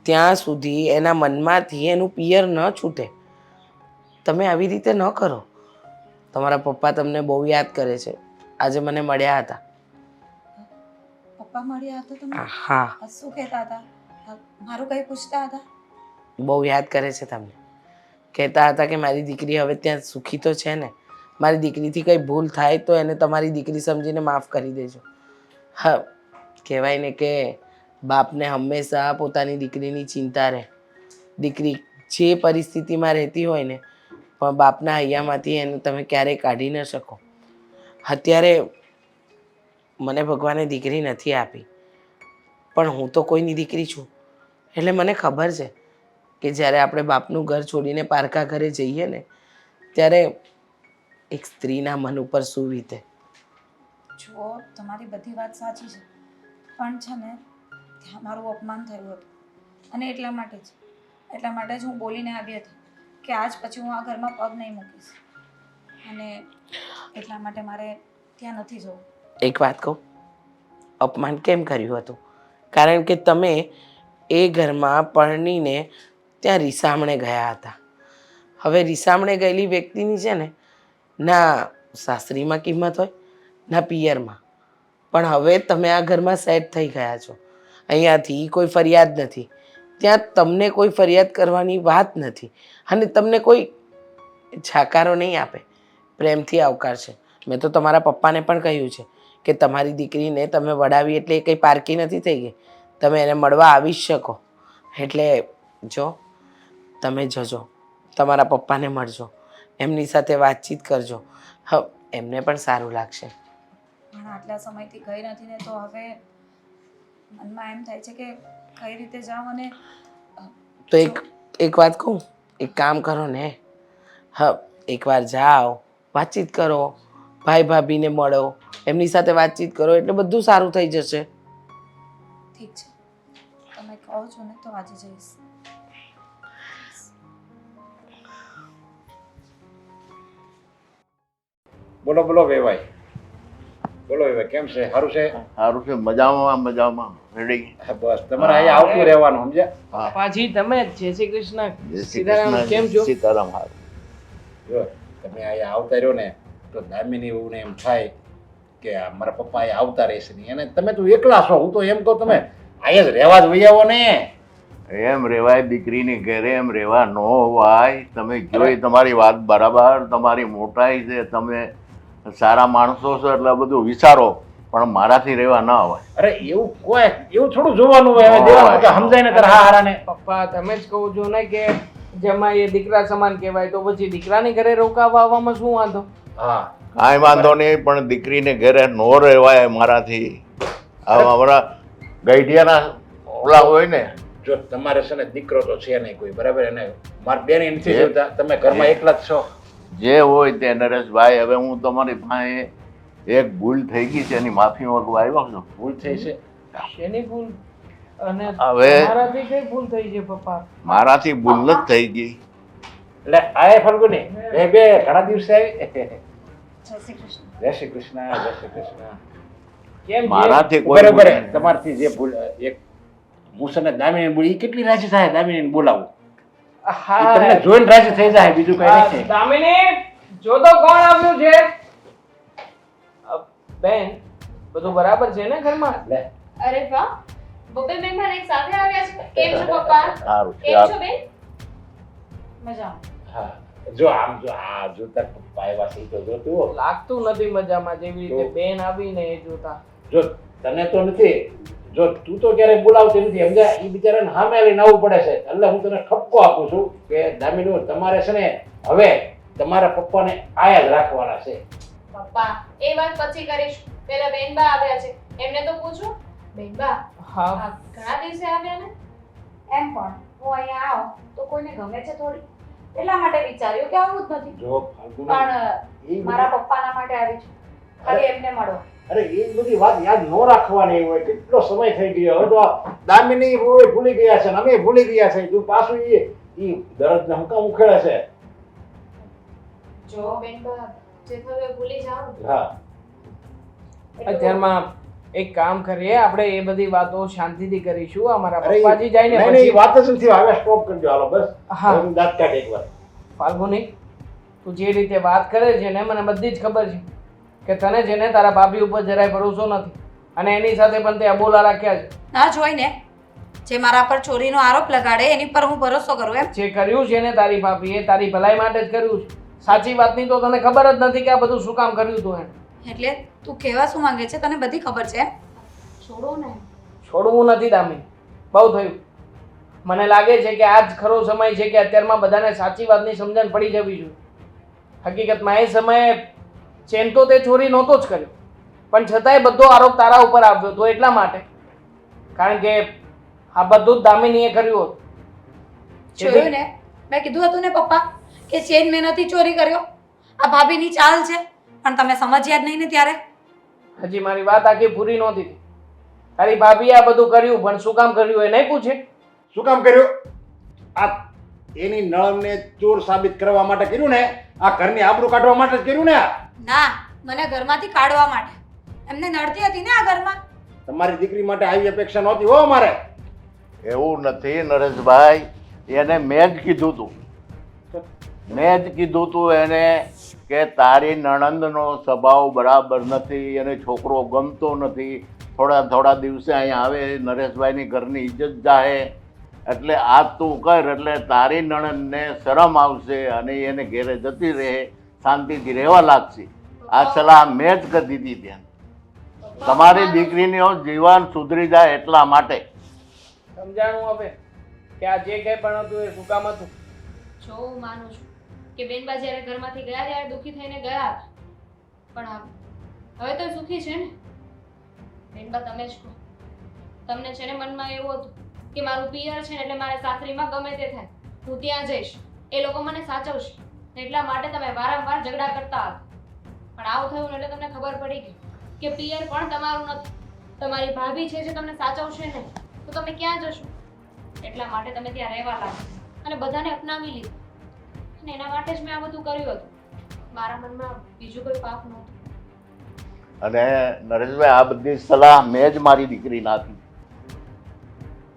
Speaker 6: ત્યાં સુધી એના મનમાંથી એનું પિયર ન છૂટે. તમે આવી રીતે ન કરો. તમારા પપ્પા તમને બહુ યાદ કરે છે. આજે મને મળ્યા હતા.
Speaker 4: પપ્પા મળ્યા હતા તમને?
Speaker 6: હા.
Speaker 4: શું કહેતા હતા? મારું કંઈ પૂછતા હતા?
Speaker 6: બહુ યાદ કરે છે તમને. કહેતા હતા કે મારી દીકરી હવે ત્યાં સુખી તો છે ને, મારી દીકરીથી કંઈ ભૂલ થાય તો એને તમારી દીકરી સમજીને માફ કરી દેજો. હા, કહેવાય ને કે બાપને હંમેશા પોતાની દીકરીની ચિંતા રહે. દીકરી જે પરિસ્થિતિમાં રહેતી હોય ને, પણ બાપના હૈયામાંથી એને તમે ક્યારેય કાઢી ન શકો. અત્યારે મને ભગવાને દીકરી નથી આપી, પણ હું તો કોઈની દીકરી છું, એટલે મને ખબર છે કે જ્યારે આપણે બાપનું ઘર છોડીને પારકા ઘરે જઈએ ને, ત્યારે એક સ્ત્રીના મન ઉપર શું વીતે.
Speaker 4: જો તમારી બધી વાત સાચી છે, પણ છે ને ત્યાં મારું અપમાન થયું હતું, અને એટલા માટે જ હું બોલીને આવી હતી કે આજ પછી હું આ ઘરમાં પગ નહીં મૂકીશ, અને એટલા માટે મારે ત્યાં નથી જવું.
Speaker 6: એક વાત કહું, અપમાન કેમ કર્યું હતું? કારણ કે તમે એ ઘરમાં પરણીને ત્યાં રીસામણે ગયા હતા. હવે રીસામણે ગયેલી વ્યક્તિની છે ને, ના સાસરીમાં કિંમત હોય ના પિયરમાં. પણ હવે તમે આ ઘરમાં સેટ થઈ ગયા છો, અહીંયાથી કોઈ ફરિયાદ નથી, ત્યાં તમને કોઈ ફરિયાદ કરવાની વાત નથી, અને તમને કોઈ જાકારો નહીં આપે, પ્રેમથી આવકારશે. મેં તો તમારા પપ્પાને પણ કહ્યું છે કે તમારી દીકરીને તમે વડાવી એટલે એ કંઈ પારકી નથી થઈ ગઈ. તમે એને મળવા આવી જ શકો. એટલે જો તમે જજો, તમારા પપ્પાને મળજો, એમની સાથે વાતચીત કરજો. એમને પણ સારું લાગશે.
Speaker 4: પણ આટલા સમયથી ગઈ નથી ને તો હવે મનમાં એમ થાય છે કે કઈ રીતે જાઉં અને
Speaker 6: તો એક વાત કહું, એક કામ કરો ને, એકવાર જાઓ, વાતચીત કરો, ભાઈ ભાભીને મળો, એમની સાથે વાતચીત કરો એટલે બધું સારું થઈ જશે.
Speaker 4: ઠીક છે, તમે કહો છો ને તો આજે જઈશ.
Speaker 3: બોલો બોલો વેવાઈ, બોલો વેવાઈ, કેમ છે? સારું છે?
Speaker 7: સારું છે, મજામાં મજામાં રેડી.
Speaker 3: હા, બસ તમારે અહીંયા આવતું રહેવાનું, સમજ્યા?
Speaker 2: પપ્પાજી તમે જય શ્રી કૃષ્ણ.
Speaker 7: જય શ્રી
Speaker 2: સીતારામ,
Speaker 7: કૃષ્ણ.
Speaker 2: કેમ છો?
Speaker 7: સીતારામ હારું.
Speaker 3: જો તમે અહીંયા આવતા રહ્યો ને તો દામિની વહુને એમ થાય કે આ મારા પપ્પા અહીંયા આવતા રહેશે નહીં, અને તમે તો એકલા છો. હું તો એમ કહું તમે અહીંયા જ રહેવા જ વહી આવો ને.
Speaker 7: એમ રેવાય દીકરીની ઘરે, એમ રેવા ન હોવાય. તમે જોઈ તમારી વાત બરાબર, તમારી મોટાઈ છે, તમે સારા માણસો છો એટલે બધું વિચારો, પણ મારાથી રહેવા ના હોય.
Speaker 3: અરે એવું કોઈ એવું થોડું જોવાનું હોય. હવે દેવાનું કે સમજાય ને તારા હારાને.
Speaker 2: પપ્પા તમે જ કહો છો ને કે જમાઈ એ દીકરા સમાન કહેવાય, તો પછી દીકરાની ઘરે રોકાવા આવવામાં શું વાંધો?
Speaker 3: હા,
Speaker 7: કાંઈ વાંધો નહીં, પણ દીકરીને ઘરે ન રહેવાય મારાથી. આવા અમારા ગઈઢિયાના ઓલા હોય ને.
Speaker 3: જો તમારે છે ને દીકરો તો છે નહીં કોઈ, બરાબર? એને મારા બેન નથી જોતા, તમે ઘરમાં એકલા જ છો.
Speaker 7: જે હોય તે નરેશભાઈ, હવે હું તમારી પાસે એક ભૂલ થઈ ગઈ છે એની માફી માંગવા આવ્યો છું.
Speaker 3: ભૂલ થઈ છે.
Speaker 2: શેની ભૂલ? અને
Speaker 7: હવે
Speaker 2: મારાથી કઈ ભૂલ થઈ છે પપ્પા?
Speaker 7: મારાથી ભૂલ જ થઈ ગઈ.
Speaker 3: એટલે આય ફલ્ગુની બે ઘણા દિવસે આવી.
Speaker 4: જય શ્રી કૃષ્ણ.
Speaker 3: જય શ્રી કૃષ્ણ, જય શ્રી કૃષ્ણ.
Speaker 2: કેમ છે?
Speaker 7: મારાથી કોઈ
Speaker 3: બરાબર,
Speaker 7: ભૂલ નહીં.
Speaker 3: તમારથી જે ભૂલ એક હું છે ને દામિની બોલી, એ કેટલી રાજી થાય દામિની બોલાવું. એ
Speaker 2: હા
Speaker 3: તમને જોઈને રાજી થઈ જાય, બીજું કઈ નથી.
Speaker 2: દામિની, જો તો કોણ આવ્યું છે? બેન, બધું બરાબર છે ને ઘરમાં?
Speaker 3: લે,
Speaker 1: અરે વાહ, બબ્બે મહેમાન એક સાથે આવ્યા છે. કેમ છો પપ્પા?
Speaker 7: સારું છે.
Speaker 1: કેમ છો બેન?
Speaker 4: મજામાં.
Speaker 3: હા, જો આમ જો આ જો તાર પપ્પા આવ્યા છે, ઈ તો જો તું.
Speaker 2: લાગતું નથી મજામાં, જેવી રીતે બેન આવીને એ જોતા.
Speaker 3: જો તને તો નથી, જો તું તો ક્યારેય બોલાવતી નથી, સમજ્યા? એ બિચારાને સામે આવીને આવવું પડે છે. એટલે હું તને ઠપકો આપું છું કે દામિની, તમારે છે ને હવે તમારા પપ્પાને આયા જ રાખવાના છે.
Speaker 1: પપ્પા એ વાત પછી કરીશું. પેલા બેનબા આવ્યા છે, એમને તો પૂછો. બેનબા,
Speaker 2: હા,
Speaker 1: આ ઘણા દિવસે આવ્યા ને?
Speaker 4: એમ પણ હું અહીંયા આવું તો કોઈને ગમે છે થોડી, એટલા માટે વિચાર્યું કે આવું જ નથી.
Speaker 3: જો ફાલ્ગુની,
Speaker 4: પણ
Speaker 3: એ
Speaker 4: મારા પપ્પાના માટે આવી છું, ખાલી એમને મળો.
Speaker 3: અરે એ બધી વાત યાદ ન રાખવાની હોય. કેટલો સમય થઈ ગયો. હવે તો આ દામિની હોય ભૂલી ગયા છે ને અમે ભૂલી ગયા છે. તું પાછું એ દર્દ ને હંકા ઉખેડે છે.
Speaker 1: જો બેનબા, જે થયું એ ભૂલી જાઓ.
Speaker 3: હા,
Speaker 2: અત્યારમાં એક કામ કરીએ, આપણે એ બધી વાતો શાંતિથી કરીશું. અમારા
Speaker 3: અરે
Speaker 2: પપ્પાજી જાય ને
Speaker 3: નહીં, નહીં,
Speaker 2: પછી.
Speaker 3: એ વાત જ નથી. હવે સ્ટોપ કરજો, હાલો બસ.
Speaker 2: હા.
Speaker 3: હવે હું દાંત કાઢ એકવાર.
Speaker 2: ફાલ્ગુની, તું જે રીતે વાત કરે છે ને મને બધી જ ખબર છે કે તને છે ને તારા ભાભી ઉપર જરાય ભરોસો નથી, અને એની સાથે પણ તે અબોલા રાખ્યા છે.
Speaker 4: ના જોઈને જે મારા પર ચોરીનો આરોપ લગાડે એની પર હું ભરોસો કરું એમ?
Speaker 2: જે કર્યું છે ને તારી ભાભીએ તારી ભલાઈ માટે જ કર્યું છે. સાચી વાતની તો તને ખબર જ નથી કે આ બધું શું કામ કર્યું તું એને.
Speaker 4: એટલે તું કહેવા શું માંગે છે? તને બધી ખબર છે એમ?
Speaker 1: છોડો ને.
Speaker 2: છોડવું નથી દામિની, બહુ થયું. મને લાગે છે કે આ જ ખરો સમય છે કે અત્યારમાં બધાને સાચી વાતની સમજણ પડી જવી જોઈએ. હકીકતમાં એ સમયે ચેન તો તે ચોરી નહોતો જ કર્યો, પણ છતાંય બધો આરોપ તારા ઉપર આવ્યો હતો. એટલા માટે, કારણ કે આ બધું જ દામિનીએ કર્યું હતું.
Speaker 4: જોયું ને, મેં કીધું હતું ને પપ્પા કે ચેન મેં નથી ચોરી કર્યો, આ ભાભીની ચાલ છે. પણ તમે સમજ્યા જ નહીં ને ત્યારે.
Speaker 2: હજી મારી વાત આખી પૂરી નહોતી થઈ. તારી ભાભીએ આ બધું કર્યું, પણ શું કામ કર્યું એ નહીં પૂછે?
Speaker 3: શું કામ કર્યું? આ એની નળને ચોર સાબિત કરવા માટે કર્યું ને? આ ઘરની આબરૂ કાઢવા માટે જ કર્યું ને?
Speaker 4: ના, મને ઘરમાંથી કાઢવા માટે. એમને નડતી હતી ને આ ઘરમાં.
Speaker 3: તમારી દીકરી માટે આવી અપેક્ષા નહોતી હો મારે.
Speaker 7: એવું નથી નરેશભાઈ, એને મેં જ કીધું તું. મેં જ કીધું તું એને કે તારી નણંદનો સ્વભાવ બરાબર નથી, એને છોકરો ગમતો નથી, થોડા દિવસે અહીંયા આવે નરેશભાઈની ઘરની ઇજ્જત જાહે, એટલે આ તું કર એટલે તારી નણંદને શરમ આવશે અને એને ઘેરે જતી રહે, શાંતિથી રહેવા લાગશે. આ સલાહ મેં જ કરી દીધી ત્યાં. તમારી દીકરીનો જીવન સુધરી જાય એટલા માટે.
Speaker 2: સમજાણું હવે કે આ જે કંઈ પણ હતું એ શું કામ હતું?
Speaker 1: જો હું માનું છું કે બેનબા જ્યારે ઘરમાંથી ગયા ત્યારે દુઃખી થઈને ગયા હતા, પણ હવે તો એ સુખી છે ને. બેનબા તમે જ કહો, તમને છે ને મનમાં એવું હતું કે મારું પિયર છે ને એટલે મારે સાસરીમાં ગમે તે થાય હું ત્યાં જઈશ, એ લોકો મને સાચવશે, એટલા માટે તમે વારંવાર ઝઘડા કરતા હતા. પણ આવું થયું ને એટલે તમને ખબર પડી ગઈ કે પિયર પણ તમારું નથી, તમારી ભાભી છે જે તમને સાચવશે નહીં તો તમે ક્યાં જશો. એટલા માટે તમે ત્યાં રહેવા લાગ્યા અને બધાને અપનાવી લીધું, અને એના માટે જ મેં આ બધું કર્યું હતું. મારા મનમાં બીજું કોઈ પાપ નહોતું.
Speaker 7: અને નરેશભાઈ આ બધી સલાહ મેં જ મારી દીકરીને આપી,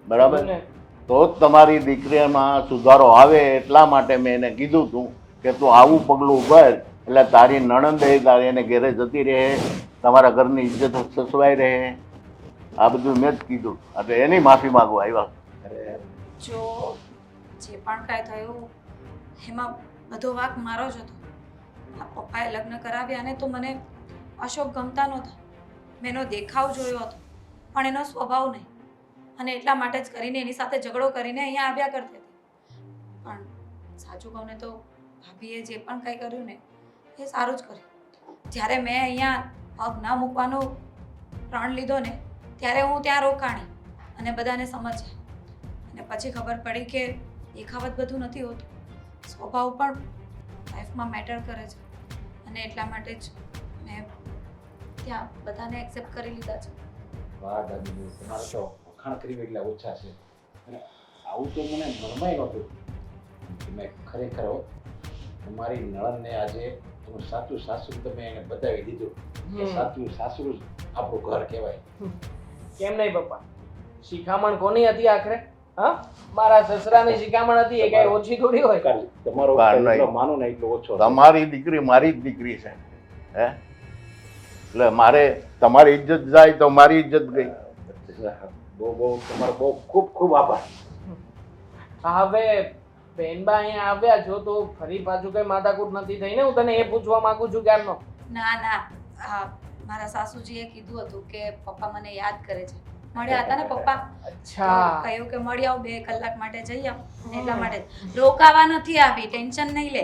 Speaker 7: બરાબર?
Speaker 2: ને
Speaker 7: તો જ તમારી દીકરીમાં સુધારો આવે એટલા માટે મેં એને કીધું હતું કે તું આવું પગલું ભર એટલે તારી નણંદ તારી એને ઘેરે જતી રહે, તમારા ઘરની ઇજ્જત સચવાઈ રહે. આ બધું મેં જ કીધું, એટલે એની માફી માંગવા આવ્યા.
Speaker 3: અરે
Speaker 4: જો જે પણ કાંઈ થયું એમાં બધો વાંક મારો જ હતો. આ પપ્પાએ લગ્ન કરાવ્યા ને તો મને અશોક ગમતા નહોતા. મેં એનો દેખાવ જોયો હતો પણ એનો સ્વભાવ નહીં, અને એટલા માટે જ કરીને એની સાથે ઝઘડો કરીને અહીંયા આવ્યા કરતી હતી. પણ સાચું કહું ને તો ભાભીએ જે પણ કંઈ કર્યું ને એ સારું જ કર્યું. જ્યારે મેં અહીંયા પગ ના મૂકવાનો પ્રણ લીધો ને ત્યારે હું ત્યાં રોકાણી અને બધાને સમજ્યા, અને પછી ખબર પડી કે દેખાવત બધું નથી હોતું, સ્વભાવ પણ લાઈફમાં મેટર કરે છે. અને એટલા માટે જ મેં ત્યાં બધાને એક્સેપ્ટ કરી લીધા છે.
Speaker 3: વાહ દાદી, તમારે તો વખાણ કરી એટલે ઓછા છે. અને આવું તો મને મરમાય નહોતું કે મેં ખરેખર હો, તમારી નણંદને આજે એનું સાચું સાસરું તમે એને બતાવી દીધું કે સાચું સાસરું જ આપણું ઘર કહેવાય.
Speaker 2: કેમ નહીં પપ્પા? શિખામણ કોની હતી આખરે? હા, મારા સસરાની શિખામણ હતી, એ કઈ ઓછી થોડી હોય.
Speaker 3: તમારો
Speaker 7: બહાર
Speaker 3: એટલો
Speaker 7: નહીં.
Speaker 3: માનો ને એટલો ઓછો.
Speaker 7: તમારી દીકરી મારી જ દીકરી છે, હે? એટલે મારે તમારી ઇજ્જત જાય તો મારી ઇજ્જત ગઈ.
Speaker 3: બહુ બહુ તમારો બહુ ખૂબ ખૂબ આભાર.
Speaker 2: હવે બેનબા અહીંયા આવ્યા છો તો ફરી પાછું કઈ માથાકૂટ નથી થઈ ને? હું તને એ પૂછવા માંગુ છું ક્યારનો.
Speaker 4: ના ના, મારા સાસુજીએ કીધું હતું કે પપ્પા મને યાદ કરે છે. મળ્યા હતા ને પપ્પા,
Speaker 2: અચ્છા,
Speaker 4: કહ્યું કે મળી આવ 2 કલાક માટે જઈ આવ, એટલા માટે રોકાવા નથી આવી, ટેન્શન નહીં લે.